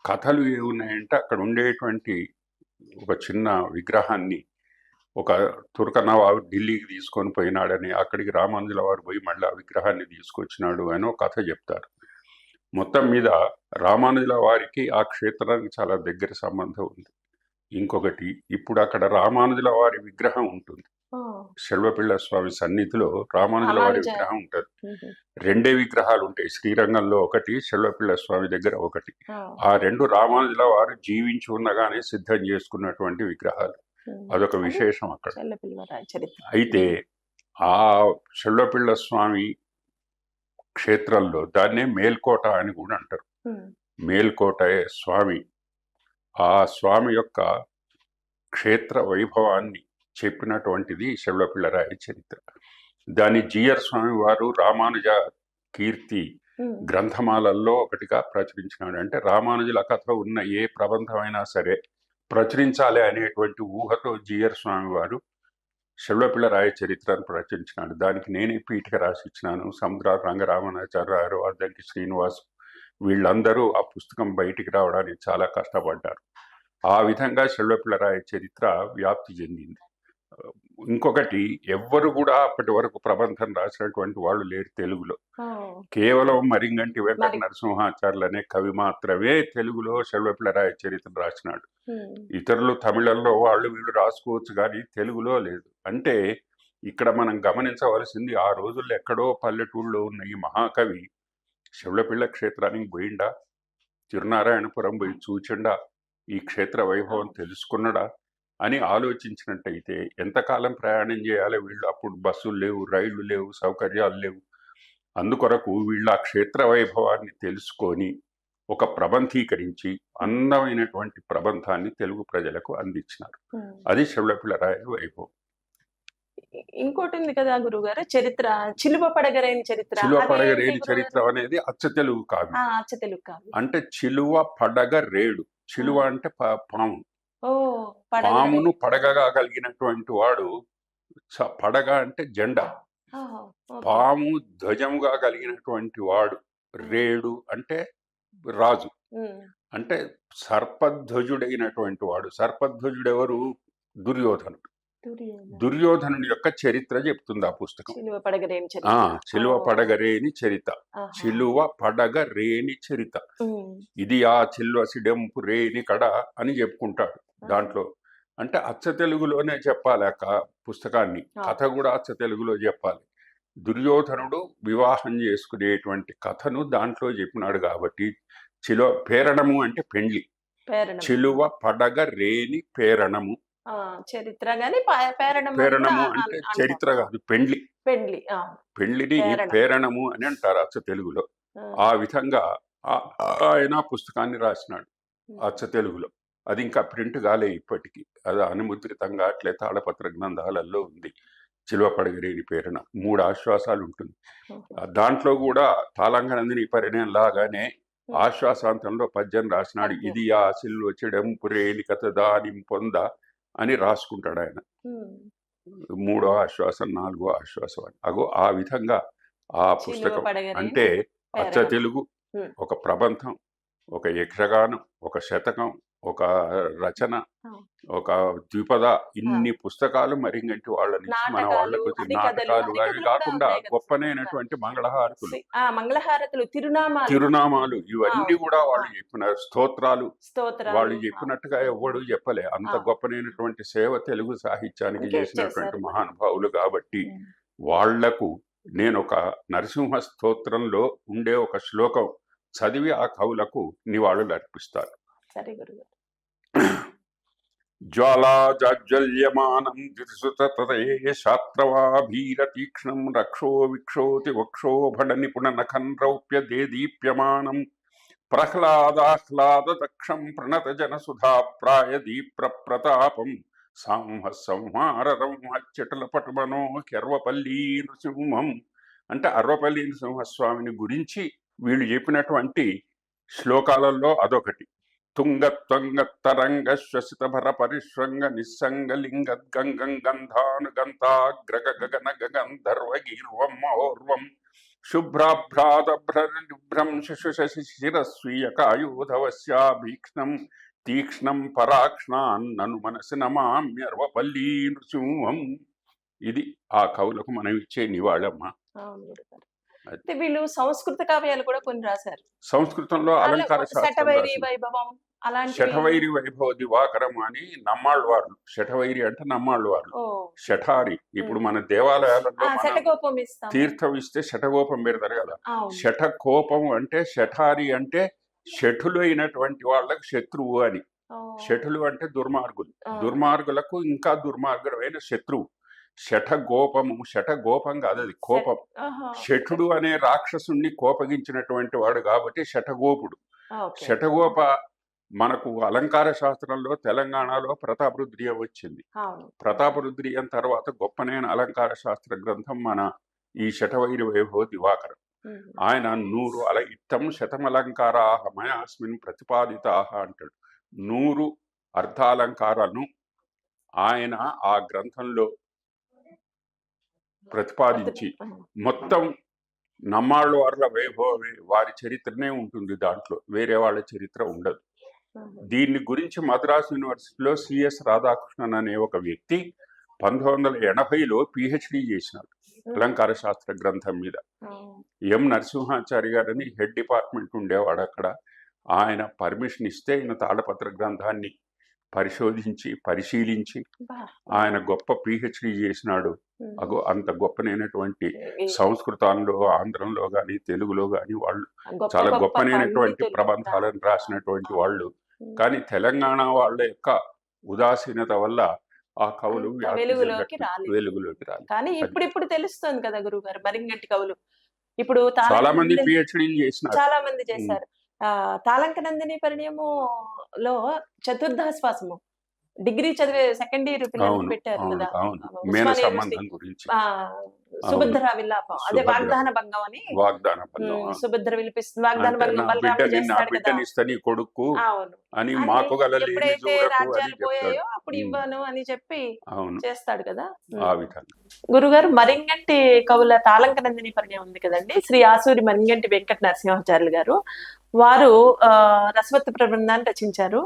కథలు ఏమున్నాయంటే, అక్కడ ఉండేటువంటి ఒక చిన్న విగ్రహాన్ని ఒక తుర్క నవాబు ఢిల్లీకి తీసుకొని పోయినాడని, అక్కడికి రామానుజుల వారు పోయి మళ్ళీ ఆ విగ్రహాన్ని తీసుకొచ్చినాడు అని ఒక కథ చెప్తారు. మొత్తం మీద రామానుజుల వారికి ఆ క్షేత్రానికి చాలా దగ్గర సంబంధం ఉంది. ఇంకొకటి, ఇప్పుడు అక్కడ రామానుజుల వారి విగ్రహం ఉంటుంది, శెల్వపిళ్ళ స్వామి సన్నిధిలో రామానుజుల వారి విగ్రహం ఉంటుంది. రెండే విగ్రహాలు ఉంటాయి, శ్రీరంగంలో ఒకటి, శెల్వపిళ్ళ స్వామి దగ్గర ఒకటి. ఆ రెండు రామానుజుల వారు జీవించి ఉండగానే సిద్ధం చేసుకున్నటువంటి విగ్రహాలు. అదొక విశేషం అక్కడ. అయితే ఆ శెల్వపిళ్ళ స్వామి క్షేత్రంలో దాన్నే మేల్కోట అని కూడా అంటారు. మేల్కోటయే స్వామి. ఆ స్వామి యొక్క క్షేత్ర వైభవాన్ని చెప్పినటువంటిది శెల్వపిళ్ళరాయ చరిత్ర. దాన్ని జిఆర్ స్వామి వారు రామానుజ కీర్తి గ్రంథమాలల్లో ఒకటిగా ప్రచురించినాడు. అంటే రామానుజుల కథ ఉన్న ఏ ప్రబంధమైనా సరే ప్రచురించాలి అనేటువంటి ఊహతో జిఆర్ స్వామి వారు శెల్వపిళ్ళరాయ చరిత్రను ప్రచురించినాడు. దానికి నేనే పీఠిక రాసి ఇచ్చినాను. సముద్ర రంగరామనాచార్య, అద్దంకి శ్రీనివాస్, వీళ్ళందరూ ఆ పుస్తకం బయటికి రావడానికి చాలా కష్టపడ్డారు. ఆ విధంగా శెల్వపిళ్ళరాయ చరిత్ర వ్యాప్తి చెందింది. ఇంకొకటి, ఎవ్వరు కూడా అప్పటి వరకు ప్రబంధం రాసినటువంటి వాళ్ళు లేరు తెలుగులో. కేవలం మరింగంటి వెంకట నరసింహాచార్యులు అనే కవి మాత్రమే తెలుగులో శెల్వపిళ్ళరాయ చరిత్ర రాసినాడు. ఇతరులు తమిళంలో వాళ్ళు వీళ్ళు రాసుకోవచ్చు, కానీ తెలుగులో లేదు. అంటే ఇక్కడ మనం గమనించవలసింది, ఆ రోజుల్లో ఎక్కడో పల్లెటూళ్ళలో ఉన్న ఈ మహాకవి శివులపిళ్ళ క్షేత్రానికి పోయిండా, తిరునారాయణపురం పోయి చూచిండా, ఈ క్షేత్ర వైభవం తెలుసుకున్నాడా అని ఆలోచించినట్టయితే ఎంతకాలం ప్రయాణం చేయాలి వీళ్ళు? అప్పుడు బస్సులు లేవు, రైళ్లు లేవు, సౌకర్యాలు లేవు. అందుకొరకు వీళ్ళు ఆ క్షేత్ర వైభవాన్ని తెలుసుకొని ఒక ప్రబంధీకరించి అందమైనటువంటి ప్రబంధాన్ని తెలుగు ప్రజలకు అందించినారు. అది శివులపిళ్ళరాయ వైభవం. ఇంకోటి ఉంది కదా గురుగారు, చరిత్ర చిలువ పడగరేని చరిత్ర. చిలువ పడగరేని చరిత్ర అనేది అచ్చ తెలుగు కాదు. అచ్చ తెలుగు కాదు. అంటే చిలువ పడగ రేడు. చిలువ అంటే పాము. పామును పడగగా కలిగినటువంటి వాడు. పడగ అంటే జెండా. పాము ధ్వజముగా కలిగినటువంటి వాడు. రేడు అంటే రాజు. అంటే సర్పధ్వజుడైనటువంటి వాడు. సర్పధ్వజుడు ఎవరు? దుర్యోధనుడు. దుర్యోధనుడి యొక్క చరిత్ర చెప్తుంది ఆ పుస్తకం. చిలువ పడగరేని చరిత. చిలువ పడగరేని చరిత. ఇది ఆ చిల్వ సిడెంపు రేని కడ అని చెప్పుకుంటాడు దాంట్లో. అంటే అచ్చ తెలుగులోనే చెప్పాలి పుస్తకాన్ని, కథ కూడా అచ్చ తెలుగులో చెప్పాలి. దుర్యోధనుడు వివాహం చేసుకునేటువంటి కథను దాంట్లో చెప్పినాడు కాబట్టి పేరణము అంటే పెండ్లి, చిలువ పడగ రేని పేరణము. చరిత్ర గాని పేరణము అంటే చరిత్ర కాదు, పెండ్లి. పెండ్లిని పేరణము అని అంటారు అచ్చ తెలుగులో. ఆ విధంగా ఆయన పుస్తకాన్ని రాసినాడు అచ్చ తెలుగులో. అది ఇంకా ప్రింట్ కాలే ఇప్పటికీ, అది అనుముద్రితంగా అట్లే తాళపత్ర గ్రంథాలలో ఉంది. చిలువ పడగరేని పేరున 3 ఆశ్వాసాలు ఉంటుంది. దాంట్లో కూడా తాళంగనందిని పరిణయం లాగానే ఆశ్వాసాంతంలో పద్యం రాసినాడు. ఇది ఆ సిల్వ చెడెంపురేని కథ దాని పొంద అని రాసుకుంటాడు ఆయన. 3వ ఆశ్వాసం, 4వ ఆశ్వాసం అని. అగో ఆ విధంగా ఆ పుస్తకం అంటే అచ్చ తెలుగు, ఒక ప్రబంధం, ఒక యక్షగానం, ఒక శతకం, ఒక రచన, ఒక ద్విపద, ఇన్ని పుస్తకాలు మరింగంటి వాళ్ళ నుంచి మన వాళ్ళకు నాటకాలు అవి కాకుండా గొప్పనైనటువంటి మంగళహారతులు, తిరునామాలు ఇవన్నీ కూడా వాళ్ళు చెప్పినారు. స్తోత్రాలు వాళ్ళు చెప్పినట్టుగా ఎవడు చెప్పలే. అంత గొప్పనైనటువంటి సేవ తెలుగు సాహిత్యానికి చేసినటువంటి మహానుభావులు కాబట్టి వాళ్లకు నేను ఒక నరసింహ స్తోత్రంలో ఉండే ఒక శ్లోకం చదివి ఆ కవులకు నివాళులు అర్పిస్తాను. జ్వాలాజాజ్వల్యమానం దిశుతతయే శాత్రవాభీరతీక్ష్ణం రక్షో విక్షోతి వక్షోభడ నిపుణ నఖం రౌప్య దేదీప్యమానం ప్రహ్లాదాహ్లాదదక్షం ప్రణత జనసుధా ప్రాయదీప్ర ప్రతాపం సంహారం అచ్చటల పటుమనో కెర్వపల్లి నృసింహం. అంటే అర్వపల్లి నృసింహస్వామిని గురించి వీళ్ళు చెప్పినటువంటి శ్లోకాలలో అదొకటి. తుంగత్వంగత్తరంగ శ్వసితభర పరిశ్రంగ నిస్సంగలింగద్గంగం గంధానుగంతాగ్రగ గగన గగంధర్వగీర్వం మహోర్వం శుభ్రాభ్రాతభ్రనిభ్రం శిరస్వీయకాయూధవస్యాభీక్ష్ణం తీక్ష్ణం పరాక్ష్ణాన్నను మనసి నమామ్యర్వపల్లి నృసింహం. ఇది ఆ కవులకు మనం ఇచ్చే నివాళమ్మ. వీళ్ళు సంస్కృత కావ్యాలు కూడా కొన్ని రాశారు. సంస్కృతంలో అలంకార శఠవైరి వైభవం, శఠవైరి వైభవ దివాకరం అని నమ్మాళ్ళవార్లు. శఠవైరి అంటే నమ్మాళ్ళవార్లు. శఠారి ఇప్పుడు మన దేవాలయాలలో తీర్థం ఇస్తే శఠగోపం పెడతారు కదా. శఠకోపం అంటే శఠారి అంటే శఠులు అయినటువంటి వాళ్ళకు శత్రువు అని. శఠులు అంటే దుర్మార్గులు, దుర్మార్గులకు ఇంకా దుర్మార్గులైన శత్రువు. శఠగోపము, శఠగోపం కాదు, అది కోపం. శఠుడు అనే రాక్షసుణ్ణి కోపగించినటువంటి వాడు కాబట్టి శఠగోపుడు. శఠగోప మనకు అలంకార శాస్త్రంలో తెలంగాణలో ప్రతాపరుద్రీయం వచ్చింది. ప్రతాపరుద్రీయం తర్వాత గొప్పనైన అలంకార శాస్త్ర గ్రంథం మన ఈ శఠవైరి వైభవ దివాకరం. ఆయన 100 ఇత్తం శతమలంకారాహ మయాస్మిన్ ప్రతిపాదితాహ అంటాడు. 100 అర్థాలంకారాలను ఆయన ఆ గ్రంథంలో ప్రతిపాదించి మొత్తం నమ్మాళ్ళవార్ల వైభవమే, వారి చరిత్రనే ఉంటుంది దాంట్లో, వేరే వాళ్ళ చరిత్ర ఉండదు. దీన్ని గురించి మద్రాసు యూనివర్సిటీలో సిఎస్ రాధాకృష్ణన్ అనే ఒక వ్యక్తి 1980లో PhD చేసినాడు అలంకార శాస్త్ర గ్రంథం మీద. ఎం నరసింహాచారి గారని హెడ్ డిపార్ట్మెంట్ ఉండేవాడు అక్కడ. ఆయన పర్మిషన్ ఇస్తే ఈయన తాళపత్ర గ్రంథాన్ని పరిశోధించి పరిశీలించి ఆయన గొప్ప PhD చేసినాడు. అగో అంత గొప్పనైనటువంటి సంస్కృతంలో, ఆంధ్రంలో గాని తెలుగులో గాని వాళ్ళు చాలా గొప్పనైనటువంటి ప్రబంధాలను రాసినటువంటి వాళ్ళు. కానీ తెలంగాణ వాళ్ళ యొక్క ఉదాసీనత వల్ల ఆ కవులు వెలుగులోకి రాలి. కానీ ఇప్పుడు తెలుస్తుంది కదా గురువు గారు, మరింగంటి కవులు ఇప్పుడు చాలా మంది PhD చేసినారు, చాలా మంది చేశారు. తాళంకనందిని పరిణయములో చతుర్థాశ్వాసము డిగ్రీ చదివే సెకండ్ ఇయర్ పిల్లలు పెట్టారు కదా, సుభద్ర విలాపం, అదే వాగ్దాన భంగం అని. సుభద్ర విలిపిస్తుంది వాగ్దాన భంగం, కొడుకు అని ఎప్పుడైతే రాజ్యాలు పోయాయో అప్పుడు ఇవ్వను అని చెప్పి చేస్తాడు కదా. గురుగారు, మరింగంటి కవుల తాళంకనందిని పరిణయం ఉంది కదండి, శ్రీ ఆసూరి మరింగంటి వెంకట నరసింహాచార్యులు గారు వారు రసవత్తు ప్రబంధాన్ని రచించారు.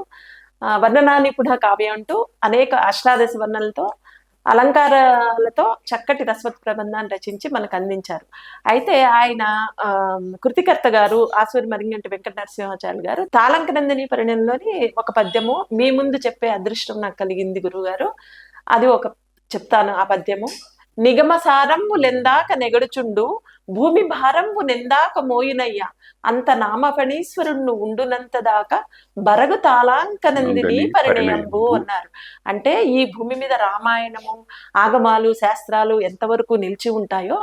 వర్ణనానిపుణ కావ్యం అంటూ అనేక అష్టాదశ వర్ణలతో అలంకారాలతో చక్కటి రసవత్ ప్రబంధాన్ని రచించి మనకు అందించారు. అయితే ఆయన కృతికర్త గారు ఆసూరి మరింగంటి వెంకట నరసింహాచార్య గారు తాళంకనందిని పరిణయంలోని ఒక పద్యము మీ ముందు చెప్పే అదృష్టం నాకు కలిగింది గురువుగారు. అది ఒక చెప్తాను ఆ పద్యము. నిగమసారంబు లెందాక నెగడుచుండు భూమి భారంబు నెందాక మోయునయ్య అంత నామఫణీశ్వరుణ్ణు ఉండునంత దాకా బరగు తాళాంకనందిని పరిణయంబు అన్నారు. అంటే ఈ భూమి మీద రామాయణము, ఆగమాలు, శాస్త్రాలు ఎంతవరకు నిలిచి ఉంటాయో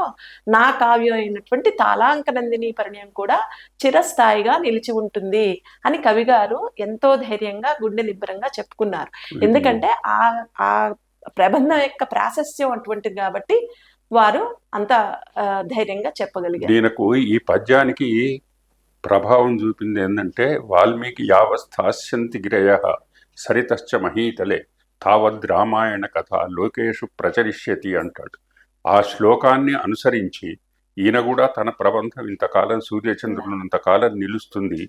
నా కావ్యం అయినటువంటి తాళాంకనందిని పరిణయం కూడా చిరస్థాయిగా నిలిచి ఉంటుంది అని కవిగారు ఎంతో ధైర్యంగా గుండె నిబ్బరంగా చెప్పుకున్నారు. ఎందుకంటే ఆ ప్రబంధం యొక్క ప్రాశస్త్యం అటువంటిది కాబట్టి వారు అంత ధైర్యంగా చెప్పగలిగారు. దీనికి ఈ పద్యానికి ప్రభావం చూపింది ఏంటంటే వాల్మీకి యావస్థాస్యంతి గిరయ సరితశ్చ మహీతలే తావద్ రామాయణ కథ లోకేషు ప్రచరిష్యతి అంటాడు. ఆ శ్లోకాన్ని అనుసరించి ఈయన కూడా తన ప్రబంధం ఇంతకాలం సూర్యచంద్రులంతకాలం నిలుస్తుంది,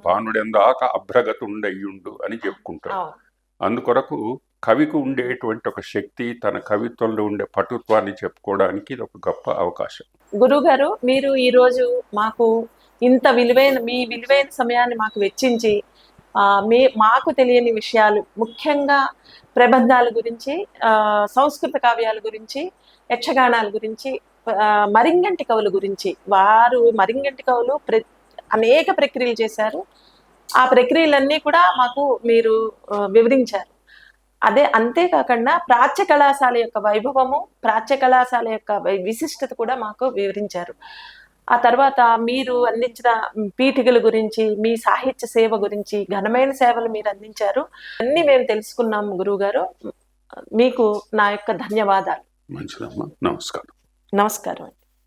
పానుడెందాక అభ్రగతుండయ్యుండు అని చెప్పుకుంటాడు. అందుకొరకు కవికి ఉండేటువంటి ఒక శక్తి, తన కవిత్వంలో ఉండే పటుత్వాన్ని చెప్పుకోవడానికి ఇది ఒక గొప్ప అవకాశం. గురుగారు, మీరు ఈరోజు మాకు ఇంత మీ విలువైన సమయాన్ని మాకు వెచ్చించి మాకు తెలియని విషయాలు, ముఖ్యంగా ప్రబంధాల గురించి, సంస్కృత కావ్యాల గురించి, యక్షగానాల గురించి, మరింగంటి కవుల గురించి, వారు మరింగంటి కవులు అనేక ప్రక్రియలు చేశారు. ఆ ప్రక్రియలన్నీ కూడా మాకు మీరు వివరించారు. అంతేకాకుండా ప్రాచ్య కళాశాల యొక్క వైభవము, ప్రాచ్య కళాశాల యొక్క విశిష్టత కూడా మాకు వివరించారు. ఆ తర్వాత మీరు అందించిన పీఠికల గురించి, మీ సాహిత్య సేవ గురించి, ఘనమైన సేవలు మీరు అందించారు. అన్నీ మేము తెలుసుకున్నాము గురువు గారు. మీకు నా యొక్క ధన్యవాదాలు. మంచిదమ్మా, నమస్కారం. నమస్కారం.